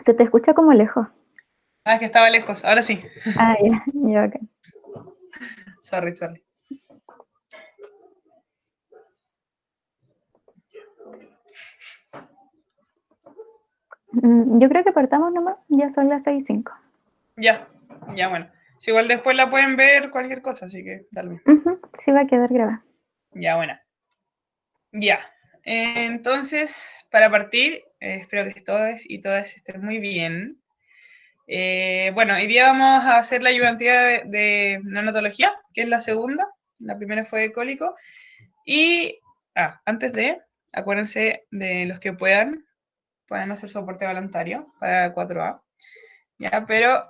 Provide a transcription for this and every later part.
Se te escucha como lejos. Ah, es que estaba lejos, ahora sí. Ah, ya, ya, ok. Sorry, sorry. Yo creo que partamos nomás, ya son las 6:05. Ya, ya bueno. Si igual después la pueden ver cualquier cosa, así que dale. Sí va a quedar grabada. Ya, bueno. Ya. Entonces, para partir, espero que todos y todas estén muy bien. Bueno, hoy día vamos a hacer la ayudantía de neonatología, que es la segunda. La primera fue de cólico. Y, antes de, acuérdense de los que puedan hacer soporte voluntario para 4A. Ya, pero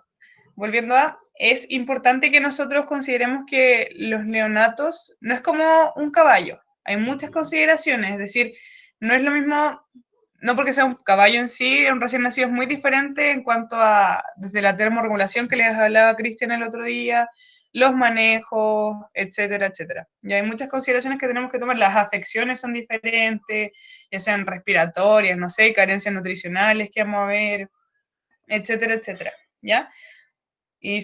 volviendo a, es importante que nosotros consideremos que los neonatos no es como un caballo. Hay muchas consideraciones, es decir, no es lo mismo, no porque sea un caballo en sí, un recién nacido es muy diferente en cuanto a, desde la termorregulación que les hablaba Cristian el otro día, los manejos, etcétera, etcétera. Y hay muchas consideraciones que tenemos que tomar. Las afecciones son diferentes, ya sean respiratorias, no sé, carencias nutricionales que vamos a ver, etcétera, etcétera, ¿ya? Y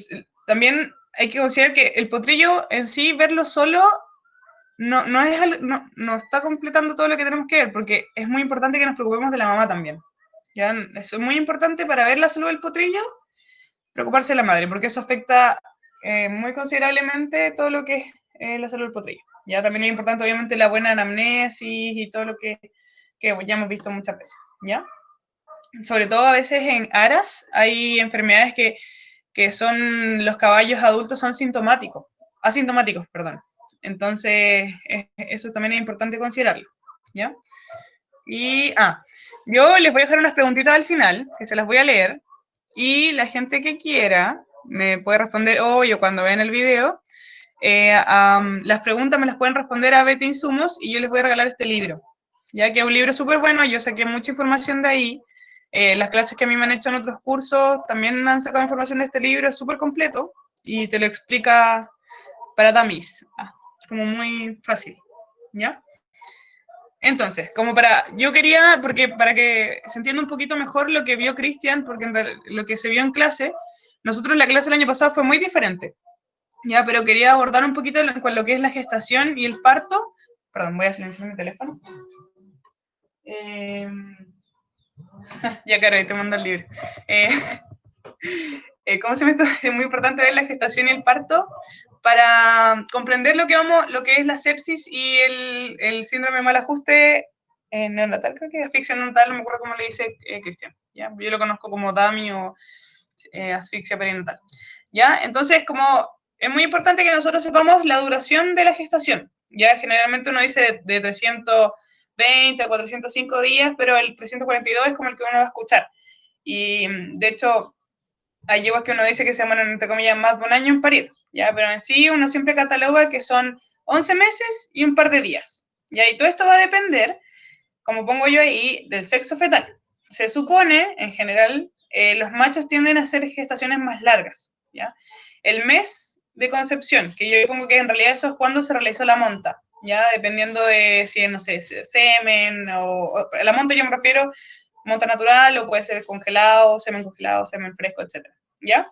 también hay que considerar que el potrillo en sí, verlo solo, no está completando todo lo que tenemos que ver, porque es muy importante que nos preocupemos de la mamá también. ¿Ya? Eso es muy importante para ver la salud del potrillo, preocuparse de la madre, porque eso afecta muy considerablemente todo lo que es la salud del potrillo. Ya también es importante, obviamente, la buena anamnesis y todo lo que ya hemos visto muchas veces. ¿Ya? Sobre todo a veces en aras hay enfermedades que son, los caballos adultos son asintomáticos, perdón. Entonces, eso también es importante considerarlo, ¿ya? Y, yo les voy a dejar unas preguntitas al final, que se las voy a leer, y la gente que quiera me puede responder hoy o cuando vean el video. Las preguntas me las pueden responder a Betty Insumos y yo les voy a regalar este libro, ya que es un libro súper bueno, yo saqué mucha información de ahí. Las clases que a mí me han hecho en otros cursos también han sacado información de este libro, es súper completo y te lo explica para dummies, como muy fácil, ¿ya? Entonces, yo quería, porque para que se entienda un poquito mejor lo que vio Cristian, porque lo que se vio en clase, nosotros la clase el año pasado fue muy diferente, ya, pero quería abordar un poquito con lo que es la gestación y el parto. Perdón, voy a silenciar mi teléfono. Ya, claro, ahí te mando el libro. Eh, ¿Cómo se me está? Es muy importante ver la gestación y el parto para comprender lo que es la sepsis y el síndrome de mal ajuste neonatal, creo que es asfixia neonatal, no me acuerdo cómo le dice Cristian. ¿Ya? Yo lo conozco como DAMI o asfixia perinatal. ¿Ya? Entonces, como es muy importante que nosotros sepamos la duración de la gestación. Ya generalmente uno dice de 320 a 405 días, pero el 342 es como el que uno va a escuchar. Y de hecho, hay yeguas que uno dice que se demoran, entre comillas, más de un año en parir, ¿ya? Pero en sí uno siempre cataloga que son 11 meses y un par de días, ¿ya? Y todo esto va a depender, como pongo yo ahí, del sexo fetal. Se supone, en general, los machos tienden a hacer gestaciones más largas, ¿ya? El mes de concepción, que yo pongo que en realidad eso es cuando se realizó la monta, ¿ya? Dependiendo de si es, no sé, semen o la monta yo me refiero monta natural o puede ser congelado, semen fresco, etc. ¿Ya?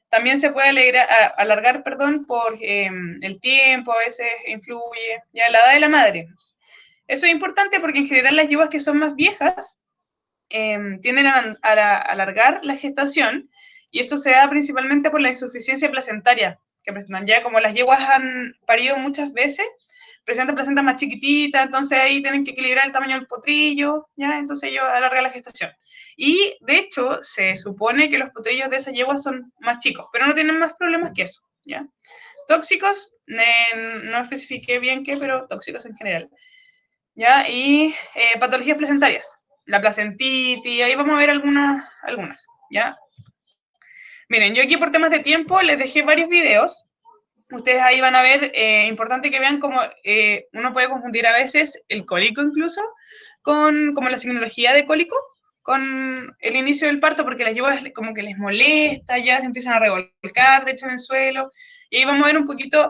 También se puede alargar, perdón, por el tiempo, a veces influye, ya la edad de la madre. Eso es importante porque en general las yeguas que son más viejas tienden a alargar la gestación y eso se da principalmente por la insuficiencia placentaria que presentan. Ya como las yeguas han parido muchas veces, presentan placenta más chiquitita, entonces ahí tienen que equilibrar el tamaño del potrillo, ¿ya? Entonces ellos alargan la gestación. Y de hecho, se supone que los potrillos de esas yeguas son más chicos, pero no tienen más problemas que eso, ¿ya? Tóxicos, no especifiqué bien qué, pero tóxicos en general, ¿ya? Y patologías placentarias, la placentitis, ahí vamos a ver algunas, ¿ya? Miren, yo aquí por temas de tiempo les dejé varios videos. Ustedes ahí van a ver, importante que vean cómo uno puede confundir a veces el cólico incluso con como la signología de cólico con el inicio del parto, porque las yeguas como que les molesta, ya se empiezan a revolcar, de hecho, en el suelo. Y ahí vamos a ver un poquito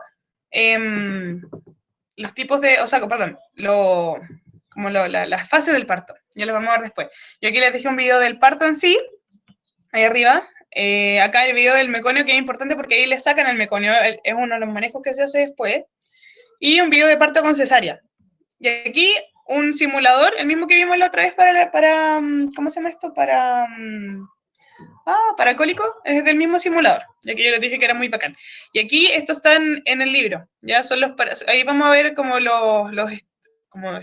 los tipos de, o sea, perdón, las fases del parto. Ya los vamos a ver después. Yo aquí les dejé un video del parto en sí, ahí arriba. Acá el video del meconio, que es importante porque ahí le sacan el meconio, es uno de los manejos que se hace después. Y un video de parto con cesárea. Y aquí un simulador, el mismo que vimos la otra vez ¿cómo se llama esto? Para cólico, es del mismo simulador, ya que yo les dije que era muy bacán. Y aquí estos están en el libro, ya son ahí vamos a ver como como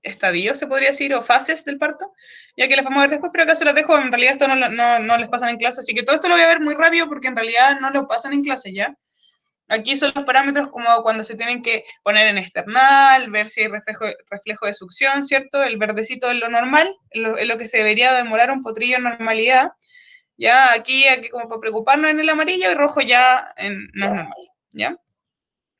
estadios, se podría decir, o fases del parto, ya que las vamos a ver después, pero acá se las dejo, en realidad esto no les pasan en clase, así que todo esto lo voy a ver muy rápido porque en realidad no lo pasan en clase, ¿ya? Aquí son los parámetros como cuando se tienen que poner en external, ver si hay reflejo de succión, ¿cierto? El verdecito es lo normal, es lo que se debería demorar un potrillo en normalidad. Ya aquí como para preocuparnos en el amarillo y rojo ya no es normal, ¿ya?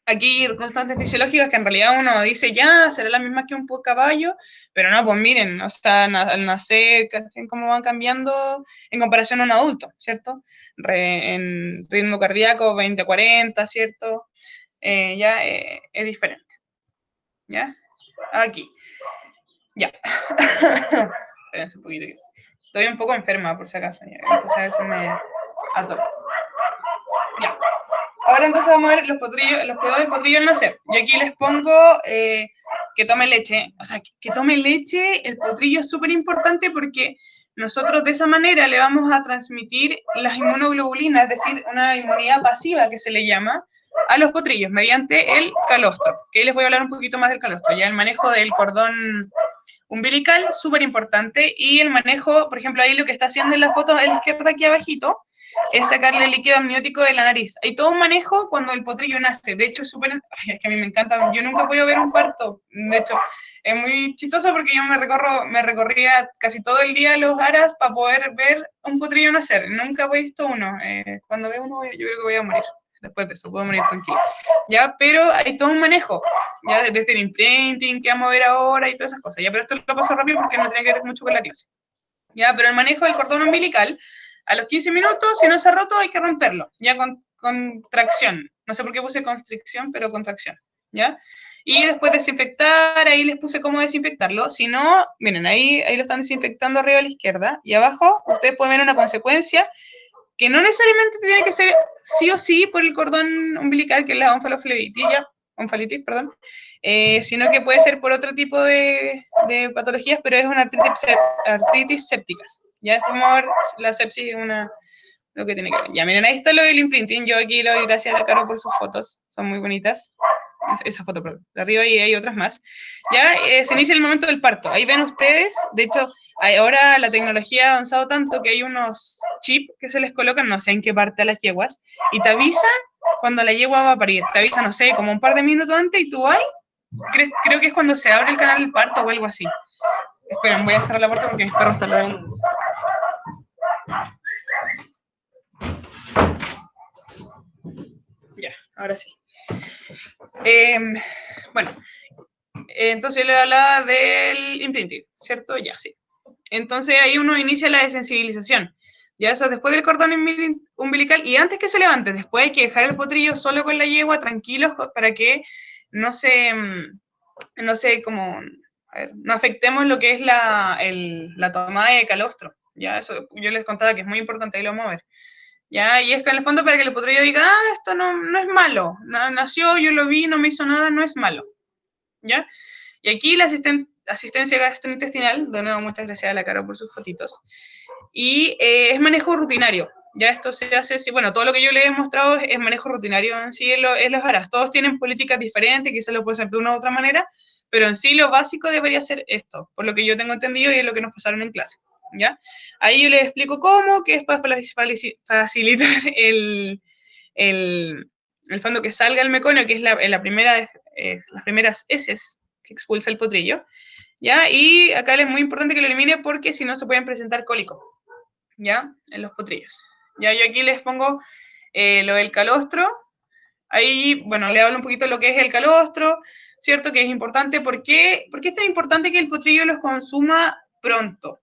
Aquí constantes fisiológicas que en realidad uno dice ya, será la misma que un caballo, pero no, pues miren, o sea, al nacer, cómo van cambiando en comparación a un adulto, ¿cierto? En ritmo cardíaco 20-40, ¿cierto? Ya es diferente, ¿ya? Aquí, ya. Espérense un poquito. Estoy un poco enferma, por si acaso, ¿ya? Entonces a veces me atoro. Ya. Ahora entonces vamos a ver los cuidados del potrillo al nacer. Yo aquí les pongo que tome leche. O sea, que tome leche, el potrillo es súper importante porque nosotros de esa manera le vamos a transmitir las inmunoglobulinas, es decir, una inmunidad pasiva que se le llama, a los potrillos mediante el calostro. Que ahí les voy a hablar un poquito más del calostro. Ya el manejo del cordón umbilical, súper importante. Y el manejo, por ejemplo, ahí lo que está haciendo en la foto a la izquierda aquí abajito, es sacarle el líquido amniótico de la nariz. Hay todo un manejo cuando el potrillo nace. De hecho, es que a mí me encanta. Yo nunca he podido ver un parto. De hecho, es muy chistoso porque yo me recorría casi todo el día los aras para poder ver un potrillo nacer. Nunca he visto uno. Cuando veo uno, yo creo que voy a morir. Después de eso, puedo morir tranquilo. Ya, pero hay todo un manejo. Ya, desde el imprinting que vamos a ver ahora y todas esas cosas. Ya, pero esto lo paso rápido porque no tiene que ver mucho con la clase. Ya, pero el manejo del cordón umbilical, a los 15 minutos, si no se ha roto, hay que romperlo, ya con contracción. No sé por qué puse constricción, pero contracción, ¿ya? Y después desinfectar, ahí les puse cómo desinfectarlo. Si no, miren, ahí lo están desinfectando arriba a la izquierda. Y abajo, ustedes pueden ver una consecuencia que no necesariamente tiene que ser sí o sí por el cordón umbilical, que es la onfalitis, perdón, sino que puede ser por otro tipo de patologías, pero es una artritis sépticas. Ya después vamos a ver la sepsis, lo que tiene que ver. Ya miren, ahí está lo del imprinting. Yo aquí le doy gracias a la Caro por sus fotos, son muy bonitas. Esa foto, perdón, de arriba y hay otras más. Ya se inicia el momento del parto. Ahí ven ustedes, de hecho, ahora la tecnología ha avanzado tanto que hay unos chips que se les colocan, no sé en qué parte a las yeguas, y te avisa cuando la yegua va a parir. Te avisa, no sé, como un par de minutos antes y tú vas. Creo que es cuando se abre el canal del parto o algo así. Esperen, voy a cerrar la puerta porque mis perros están ladrando. Ya, ahora sí. Bueno, entonces yo le hablaba del imprinting, ¿cierto? Ya, sí. Entonces ahí uno inicia la desensibilización. Ya eso después del cordón umbilical y antes que se levante, después hay que dejar el potrillo solo con la yegua, tranquilos, para que no como, no afectemos lo que es la tomada de calostro. Ya eso yo les contaba que es muy importante, ahí lo vamos a ver. Ya, y es que en el fondo para que el potrillo diga, esto no es malo, nació, yo lo vi, no me hizo nada, no es malo. ¿Ya? Y aquí la asistencia gastrointestinal, de nuevo muchas gracias a la Caro por sus fotitos, y es manejo rutinario. Ya esto se hace, bueno, todo lo que yo les he mostrado es manejo rutinario en sí en los ARAS. Todos tienen políticas diferentes, quizás lo puede hacer de una u otra manera, pero en sí lo básico debería ser esto, por lo que yo tengo entendido y es lo que nos pasaron en clase. ¿Ya? Ahí yo les explico cómo, que es para facilitar el fondo que salga el meconio, que es las primeras heces que expulsa el potrillo, ¿ya? Y acá es muy importante que lo elimine porque si no se pueden presentar cólicos, ¿ya? En los potrillos. Ya yo aquí les pongo lo del calostro. Ahí, bueno, le hablo un poquito de lo que es el calostro, ¿cierto? Que es importante. ¿Por qué es tan importante que el potrillo los consuma pronto?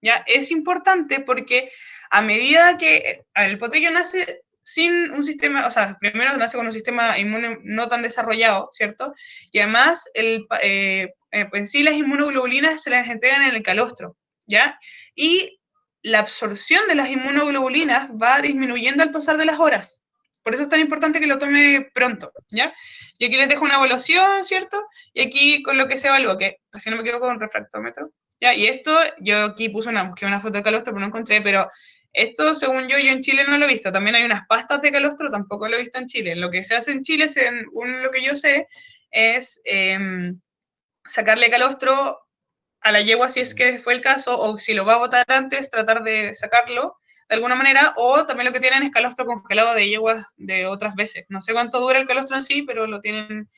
¿Ya? Es importante porque a medida que el potrillo nace sin un sistema, o sea, primero nace con un sistema inmune no tan desarrollado, ¿cierto? Y además, en sí las inmunoglobulinas se las entregan en el calostro, ¿ya? Y la absorción de las inmunoglobulinas va disminuyendo al pasar de las horas. Por eso es tan importante que lo tome pronto, ¿ya? Y aquí les dejo una evaluación, ¿cierto? Y aquí con lo que se evalúa, que si no me equivoco, con refractómetro, ¿ya? Y esto, yo aquí puse una foto de calostro, pero no encontré, pero esto, según yo en Chile no lo he visto. También hay unas pastas de calostro, tampoco lo he visto en Chile. Lo que se hace en Chile, según lo que yo sé, es sacarle calostro a la yegua si es que fue el caso, o si lo va a botar antes, tratar de sacarlo de alguna manera, o también lo que tienen es calostro congelado de yeguas de otras veces. No sé cuánto dura el calostro en sí, pero lo tienen.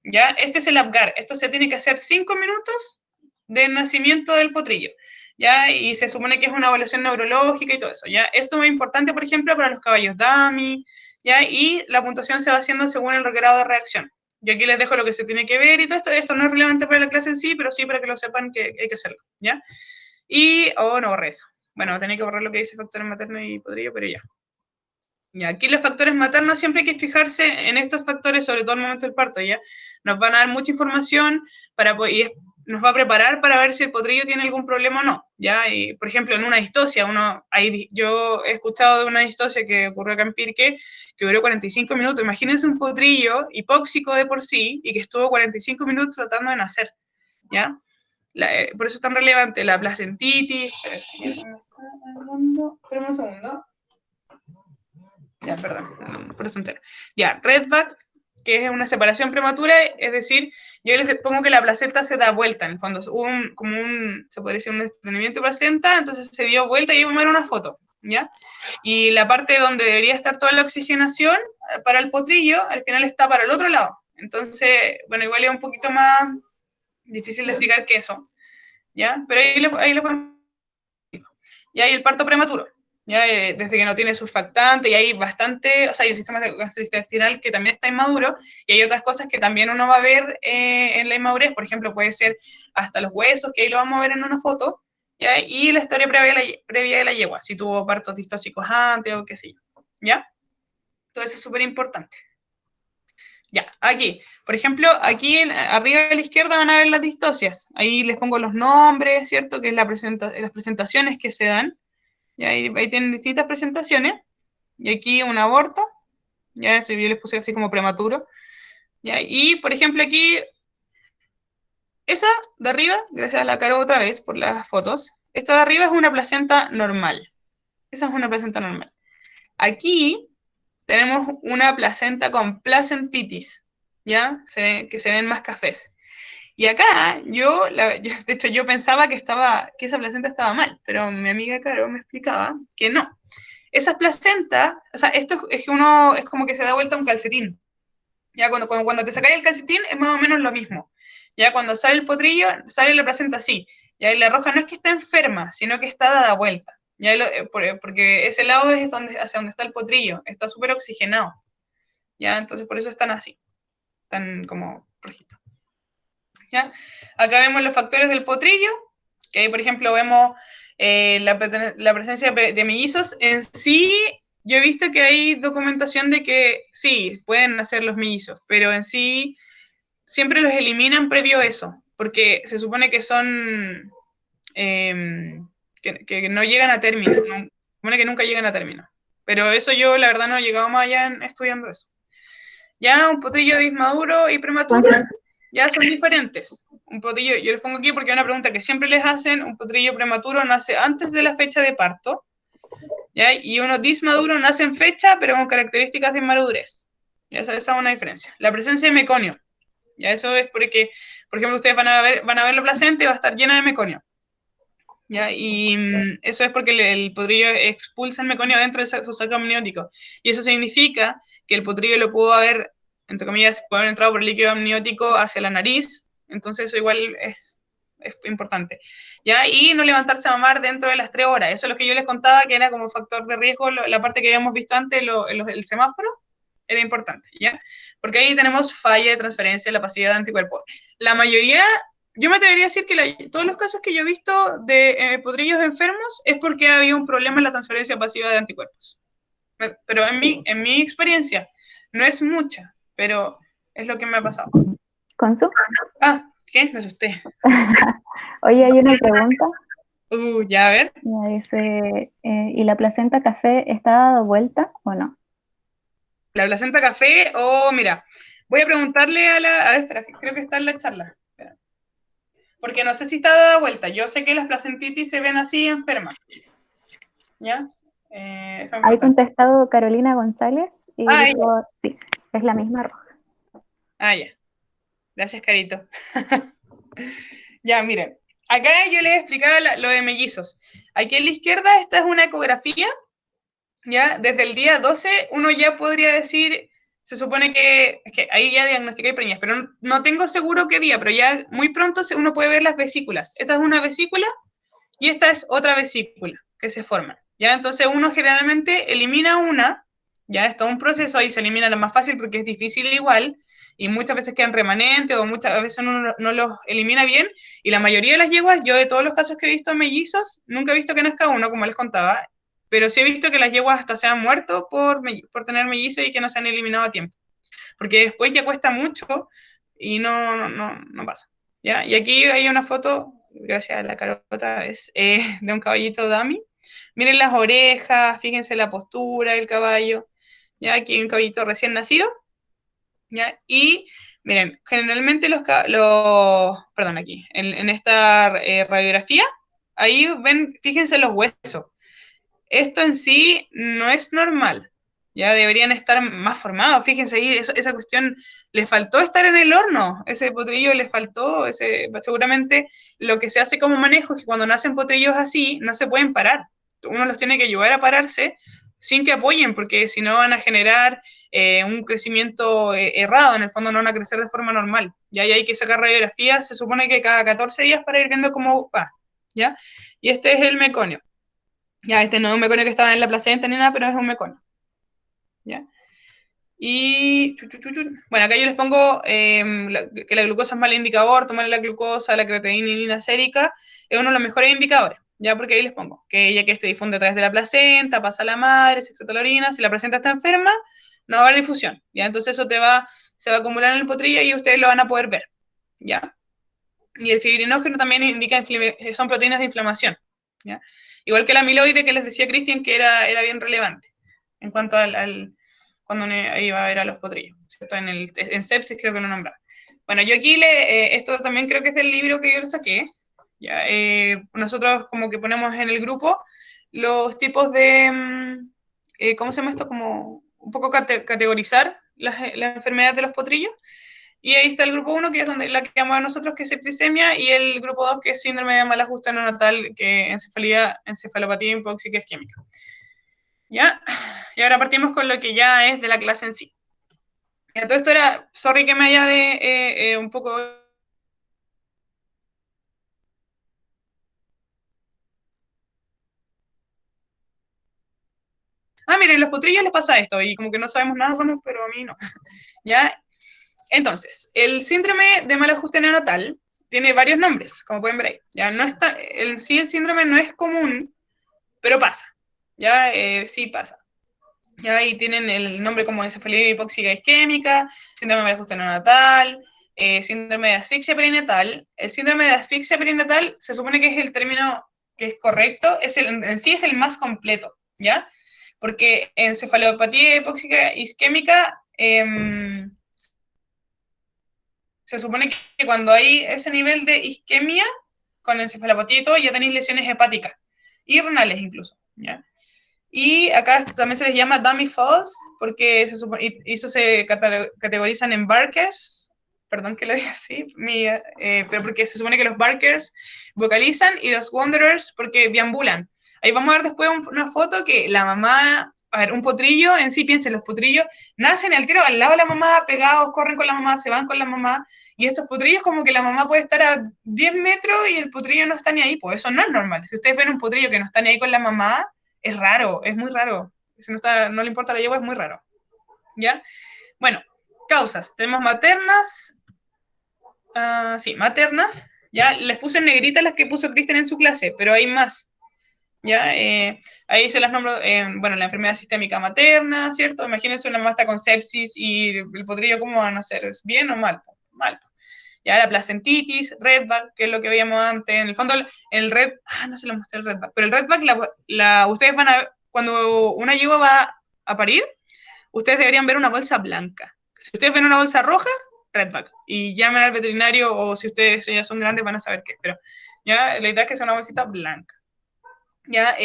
¿Ya? Este es el Apgar. Esto se tiene que hacer 5 minutos del nacimiento del potrillo, ¿ya? Y se supone que es una evaluación neurológica y todo eso, ¿ya? Esto es importante, por ejemplo, para los caballos dummy, ¿ya? Y la puntuación se va haciendo según el grado de reacción. Yo aquí les dejo lo que se tiene que ver y todo esto. Esto no es relevante para la clase en sí, pero sí para que lo sepan que hay que hacerlo, ¿ya? Y, no borré eso. Bueno, tenía que borrar lo que dice factores maternos y potrillo, pero ya. Y aquí los factores maternos siempre hay que fijarse en estos factores, sobre todo en el momento del parto, ¿ya? Nos van a dar mucha información y nos va a preparar para ver si el potrillo tiene algún problema o no, ¿ya? Y, por ejemplo, en una distocia, yo he escuchado de una distocia que ocurrió acá en Pirque, que duró 45 minutos. Imagínense un potrillo hipóxico de por sí y que estuvo 45 minutos tratando de nacer, ¿ya? Por eso es tan relevante la placentitis. Espera un segundo. Ya, perdón, por eso entero. Ya, redback, que es una separación prematura, es decir, yo les pongo que la placenta se da vuelta, en el fondo, se podría decir un desprendimiento de placenta, entonces se dio vuelta y ahí vamos a ver una foto, ¿ya? Y la parte donde debería estar toda la oxigenación para el potrillo, al final está para el otro lado. Entonces, bueno, igual es un poquito más difícil de explicar que eso, ¿ya? Pero ahí le ponemos. Ya hay el parto prematuro, ya desde que no tiene surfactante, y hay bastante, o sea, hay el sistema gastrointestinal que también está inmaduro, y hay otras cosas que también uno va a ver en la inmadurez, por ejemplo, puede ser hasta los huesos, que ahí lo vamos a ver en una foto, ¿ya? Y la historia previa de la yegua, si tuvo partos distóxicos antes o qué sé yo, ¿ya? Todo eso es súper importante. Ya, aquí, por ejemplo, aquí arriba a la izquierda van a ver las distocias. Ahí les pongo los nombres, ¿cierto? Que es las presentaciones que se dan. Y ahí tienen distintas presentaciones. Y aquí un aborto. Ya eso yo les puse así como prematuro. ¿Ya? Y, por ejemplo, aquí, esa de arriba, gracias a la Caro otra vez por las fotos, esta de arriba es una placenta normal. Esa es una placenta normal. Aquí tenemos una placenta con placentitis, ¿ya? Que se ven más cafés. Y acá, de hecho, yo pensaba que esa placenta estaba mal, pero mi amiga Caro me explicaba que no. Esas placentas, o sea, esto es que uno, es como que se da vuelta un calcetín. Ya cuando te sacáis el calcetín es más o menos lo mismo. Ya cuando sale el potrillo, sale la placenta así. Ya y la roja no es que está enferma, sino que está dada vuelta. Porque ese lado es hacia donde está el potrillo, está súper oxigenado. ¿Ya? Entonces por eso están así, tan como rojitos. ¿Ya? Acá vemos los factores del potrillo, que ahí por ejemplo vemos la presencia de mellizos. En sí, yo he visto que hay documentación de que sí, pueden nacer los mellizos, pero en sí siempre los eliminan previo a eso, porque se supone que son, que no llegan a término, se supone que nunca llegan a término. Pero eso yo la verdad no he llegado más allá estudiando eso. Ya un potrillo de inmaduro y prematuro ya son diferentes. Un potrillo, yo les pongo aquí porque es una pregunta que siempre les hacen, un potrillo prematuro nace antes de la fecha de parto, ¿ya? Y uno dismaduro nace en fecha, pero con características de inmadurez. Ya esa es una diferencia. La presencia de meconio, ya eso es porque, por ejemplo, ustedes van a ver la placenta y va a estar llena de meconio. ¿Ya? Y eso es porque el potrillo expulsa el meconio dentro de su saco amniótico. Y eso significa que el potrillo lo pudo haber, entre comillas, puede haber entrado por el líquido amniótico hacia la nariz. Entonces eso igual es importante. ¿Ya? Y no levantarse a mamar dentro de las 3 horas. Eso es lo que yo les contaba, que era como factor de riesgo, la parte que habíamos visto antes, el semáforo, era importante, ¿ya? Porque ahí tenemos falla de transferencia de la pasividad de anticuerpos. La mayoría, yo me atrevería a decir que todos los casos que yo he visto de potrillos enfermos es porque había un problema en la transferencia pasiva de anticuerpos. Pero en mi experiencia, no es mucha, pero es lo que me ha pasado. ¿Consu? Ah, ¿qué? Me asusté. Oye, hay una pregunta. Ya, a ver. Ya dice, ¿y la placenta café está dada vuelta o no? La placenta café, mira, voy a preguntarle a ver, espera, creo que está en la charla. Espera. Porque no sé si está dada vuelta. Yo sé que las placentitis se ven así enfermas. ¿Ya? Déjame Hay preguntar. contestado Carolina González y Ah, ya. dijo, sí, es la misma roja. Ya. Gracias, Carito. Ya, miren. Acá yo les explicaba lo de mellizos. Aquí en la izquierda, esta es una ecografía. Ya, desde el día 12 uno ya podría decir, se supone que ahí ya diagnostiqué preñas, pero no tengo seguro qué día, pero ya muy pronto uno puede ver las vesículas. Esta es una vesícula y esta es otra vesícula que se forman. ¿Ya? Entonces uno generalmente elimina una, ya es todo un proceso, ahí se elimina lo más fácil porque es difícil igual, y muchas veces quedan remanentes o muchas veces uno no los elimina bien, y la mayoría de las yeguas, yo de todos los casos que he visto mellizos, nunca he visto que nazca uno, como les contaba, pero sí he visto que las yeguas hasta se han muerto por tener mellizos y que no se han eliminado a tiempo, porque después ya cuesta mucho y no pasa. ¿Ya? Y aquí hay una foto, gracias a la cara otra vez, de un caballito dummy. Miren las orejas, fíjense la postura del caballo. ¿Ya? Aquí hay un caballito recién nacido. ¿Ya? Y miren, generalmente perdón, aquí, en esta radiografía, ahí ven, fíjense los huesos. Esto en sí no es normal. Ya deberían estar más formados. Fíjense ahí, esa cuestión le faltó estar en el horno. Ese potrillo le faltó. Seguramente lo que se hace como manejo es que cuando nacen potrillos así, no se pueden parar. Uno los tiene que ayudar a pararse sin que apoyen, porque si no van a generar un crecimiento errado. En el fondo no van a crecer de forma normal. Ya hay que sacar radiografías, se supone que cada 14 días para ir viendo cómo va. ¿Ya? Y este es el meconio. Ya, este no es un meconio que estaba en la placenta ni nada, pero es un meconio. ¿Ya? Y, bueno, acá yo les pongo que la glucosa es mal indicador, tomar la glucosa, la creatinina sérica, es uno de los mejores indicadores, ya porque ahí les pongo, que ya que este difunde a través de la placenta, pasa a la madre, se excreta la orina, si la placenta está enferma, no va a haber difusión, ya, entonces eso se va a acumular en el potrillo y ustedes lo van a poder ver, ya. Y el fibrinógeno también indica, son proteínas de inflamación, ¿ya? Igual que la amiloide que les decía Cristian que era bien relevante en cuanto cuando uno iba a ver a los potrillos, ¿cierto? En sepsis creo que lo nombraba. Bueno, yo aquí esto también creo que es del libro que yo lo saqué, ¿ya? Nosotros como que ponemos en el grupo los tipos de, ¿cómo se llama esto? Como un poco categorizar las enfermedades de los potrillos. Y ahí está el grupo 1, que es donde la que llamamos nosotros, que es septicemia, y el grupo 2, que es síndrome de mala ajuste neonatal, que es encefalopatía hipóxica isquémica. ¿Ya? Y ahora partimos con lo que ya es de la clase en sí. Y todo esto era, sorry que me haya de un poco... Miren, los potrillos les pasa esto, y como que no sabemos nada con pero a mí no. ¿Ya? Entonces, el síndrome de mal ajuste neonatal tiene varios nombres, como pueden ver ahí. Ya no está, sí el síndrome no es común, pero pasa. Ya sí pasa. Ya ahí tienen el nombre como encefalopatía hipóxica isquémica, síndrome de ajuste neonatal, síndrome de asfixia perinatal. El síndrome de asfixia perinatal se supone que es el término que es correcto, en sí es el más completo, ¿ya? Porque encefalopatía hipóxica isquémica se supone que cuando hay ese nivel de isquemia, con encefalopatía y todo, ya tenéis lesiones hepáticas y renales incluso, ¿ya? Y acá también se les llama dummy falls, porque eso se categorizan en barkers, perdón que lo diga así, pero porque se supone que los barkers vocalizan y los wanderers porque deambulan. Ahí vamos a ver después una foto que la mamá, a ver, un potrillo en sí, piensen, los potrillos nacen al tiro al lado de la mamá, pegados, corren con la mamá, se van con la mamá, y estos potrillos como que la mamá puede estar a 10 metros y el potrillo no está ni ahí, pues eso no es normal. Si ustedes ven un potrillo que no está ni ahí con la mamá, es raro, es muy raro. Si no le importa la yegua, es muy raro. ¿Ya? Bueno, causas. Tenemos maternas. Sí, maternas. Ya les puse en negrita las que puso Cristian en su clase, pero hay más. ¿Ya? Ahí se las nombro, bueno, la enfermedad sistémica materna, ¿cierto? Imagínense una mamá está con sepsis y el potrillo, ¿cómo van a hacer? ¿Bien o mal? Mal. Ya la placentitis, redback, que es lo que veíamos antes, en el fondo, el red, no se lo mostré el redback, pero el redback, ustedes van a ver, cuando una yegua va a parir, ustedes deberían ver una bolsa blanca. Si ustedes ven una bolsa roja, redback, y llamen al veterinario, o si ustedes ya son grandes van a saber qué es, pero ya la idea es que sea una bolsita blanca. Ya,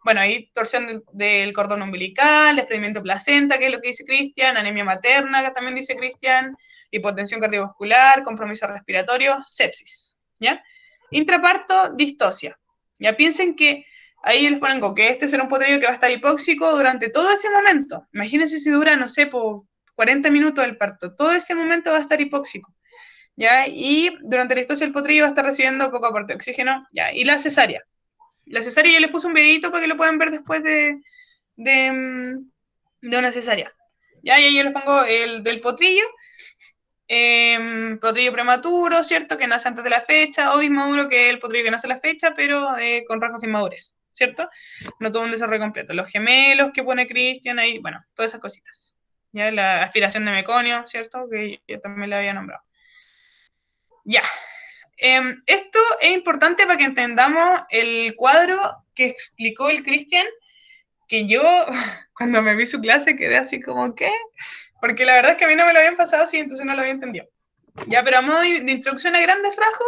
bueno, hay torsión del cordón umbilical, desprendimiento de placenta, que es lo que dice Cristian, anemia materna, que también dice Cristian, hipotensión cardiovascular, compromiso respiratorio, sepsis, ¿ya? Intraparto, distosia. Ya piensen que ahí les pongo que este será un potrillo que va a estar hipóxico durante todo ese momento. Imagínense si dura, no sé, por 40 minutos el parto. Todo ese momento va a estar hipóxico, ¿ya? Y durante la distosia el potrillo va a estar recibiendo poco aporte de oxígeno, ¿ya? Y la cesárea. La cesárea yo les puse un videito para que lo puedan ver después de, de una cesárea. Ya, y ahí yo les pongo el del potrillo. Potrillo prematuro, ¿cierto? Que nace antes de la fecha, o dismaduro, que es el potrillo que nace a la fecha, pero con rasgos de inmadurez, ¿cierto? No todo un desarrollo completo. Los gemelos que pone Cristian ahí, bueno, todas esas cositas. Ya, la aspiración de meconio, ¿cierto? Que yo también le había nombrado. Ya, esto es importante para que entendamos el cuadro que explicó el Cristian, que yo cuando me vi su clase quedé así como, ¿qué? Porque la verdad es que a mí no me lo habían pasado así, entonces no lo había entendido. Ya, pero a modo de introducción a grandes rasgos,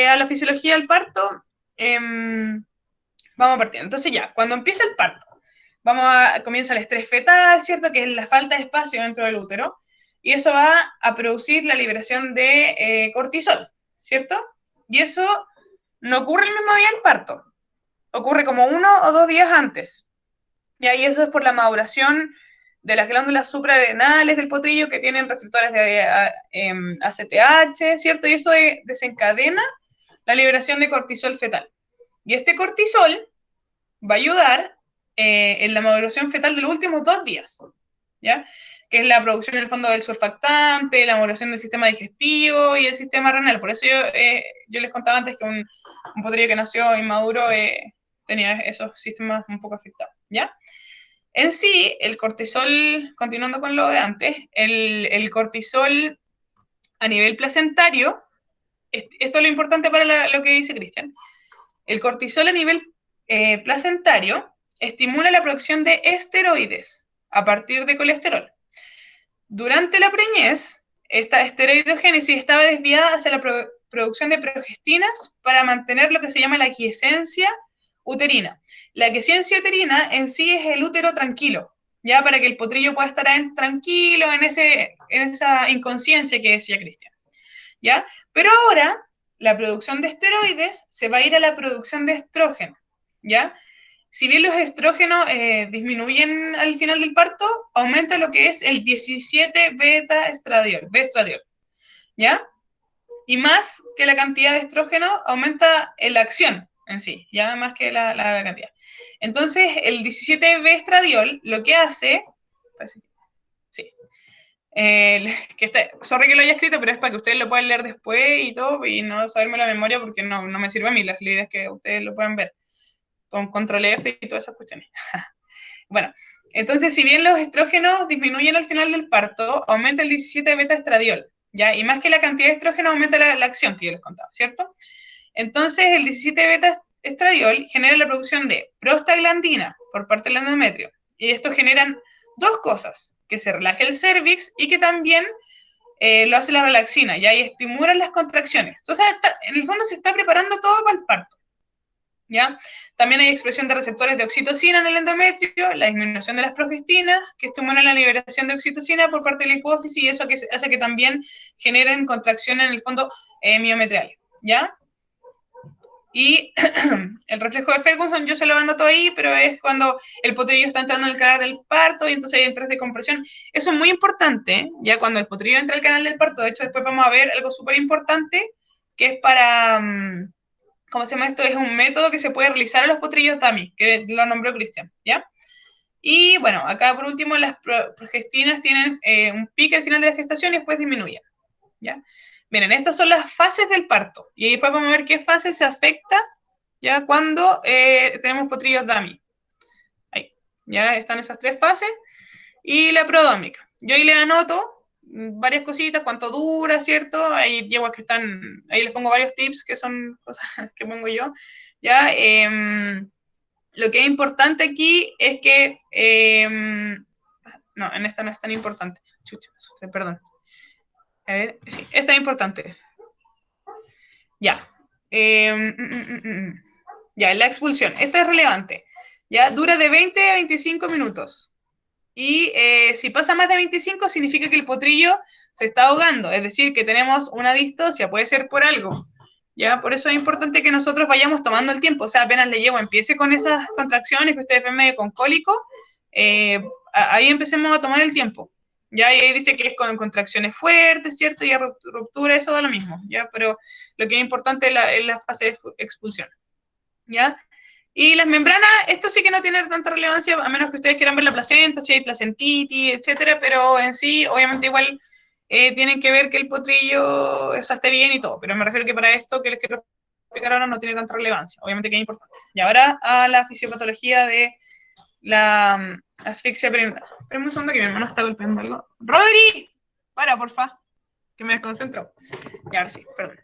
a la fisiología del parto, vamos a partir. Entonces ya, cuando empieza el parto, comienza el estrés fetal, ¿cierto? Que es la falta de espacio dentro del útero, y eso va a producir la liberación de cortisol, ¿cierto? Y eso no ocurre el mismo día del parto, ocurre como 1 o 2 días antes. Y ahí eso es por la maduración de las glándulas suprarrenales del potrillo que tienen receptores de ACTH, ¿cierto? Y eso desencadena la liberación de cortisol fetal. Y este cortisol va a ayudar en la maduración fetal de los últimos 2 días, ¿ya? Que es la producción en el fondo del surfactante, la maduración del sistema digestivo y el sistema renal. Por eso yo les contaba antes que un potrillo que nació inmaduro tenía esos sistemas un poco afectados, ¿ya? En sí, el cortisol, continuando con lo de antes, el cortisol a nivel placentario, esto es lo importante para lo que dice Cristian, el cortisol a nivel placentario estimula la producción de esteroides a partir de colesterol. Durante la preñez, esta esteroidogénesis estaba desviada hacia la producción de progestinas para mantener lo que se llama la quiescencia uterina. La quiescencia uterina en sí es el útero tranquilo, ya para que el potrillo pueda estar tranquilo en esa inconsciencia que decía Cristian, ¿ya? Pero ahora la producción de esteroides se va a ir a la producción de estrógeno, ¿ya? Si bien los estrógenos disminuyen al final del parto, aumenta lo que es el 17 beta estradiol, B-estradiol, ¿ya? Y más que la cantidad de estrógeno, aumenta la acción en sí, ya más que la cantidad. Entonces, el 17 estradiol lo que hace, sí, sorry que lo haya escrito, pero es para que ustedes lo puedan leer después y todo, y no saberme la memoria porque no me sirve a mí, la idea es que ustedes lo puedan ver con control F y todas esas cuestiones. Bueno, entonces, si bien los estrógenos disminuyen al final del parto, aumenta el 17 beta estradiol, ¿ya? Y más que la cantidad de estrógeno, aumenta la acción que yo les contaba, ¿cierto? Entonces, el 17 beta estradiol genera la producción de prostaglandina por parte del endometrio. Y esto generan dos cosas, que se relaje el cervix y que también lo hace la relaxina, ¿ya? Y estimulan las contracciones. Entonces, en el fondo se está preparando todo para el parto, ¿ya? También hay expresión de receptores de oxitocina en el endometrio, la disminución de las progestinas, que estimulan la liberación de oxitocina por parte de la hipófisis, y eso que hace que también generen contracción en el fondo miometrial, ¿ya? Y el reflejo de Ferguson yo se lo anoto ahí, pero es cuando el potrillo está entrando en el canal del parto y entonces hay estrés de compresión. Eso es muy importante, ya cuando el potrillo entra al canal del parto. De hecho, después vamos a ver algo súper importante, que es para, ¿cómo se llama esto? Es un método que se puede realizar a los potrillos dummy, que lo nombró Cristian, ¿ya? Y bueno, acá por último las progestinas tienen un pico al final de la gestación y después disminuyen, ¿ya? Miren, estas son las fases del parto. Y después vamos a ver qué fase se afecta ya cuando tenemos potrillos dummy. Ahí, ya están esas 3 fases. Y la prodómica. Yo ahí le anoto varias cositas, cuánto dura, ¿cierto? Hay yeguas que están, ahí les pongo varios tips que son cosas que pongo yo, ¿ya? Lo que es importante aquí es que, no, en esta no es tan importante, chucha, perdón. A ver, sí, esta es importante. Ya. Ya, la expulsión. Esta es relevante. Ya, dura de 20 a 25 minutos. Y si pasa más de 25, significa que el potrillo se está ahogando. Es decir, que tenemos una distocia, puede ser por algo. Ya, por eso es importante que nosotros vayamos tomando el tiempo. O sea, apenas le llego, empiece con esas contracciones, que usted ve medio con cólico, ahí empecemos a tomar el tiempo. Ya, y ahí dice que es con contracciones fuertes, ¿cierto? Y ruptura, eso da lo mismo, ¿ya? Pero lo que es importante es la fase de expulsión, ¿ya? Y las membranas, esto sí que no tiene tanta relevancia, a menos que ustedes quieran ver la placenta, si hay placentitis, etcétera, pero en sí, obviamente igual tienen que ver que el potrillo esté bien y todo, pero me refiero que para esto que les quiero explicar ahora no tiene tanta relevancia, obviamente que es importante. Y ahora a la fisiopatología de la asfixia perinatal. Espera un segundo que mi hermano está golpeando algo. ¡Rodri! Para, porfa, que me desconcentro. Y ahora sí, perdón.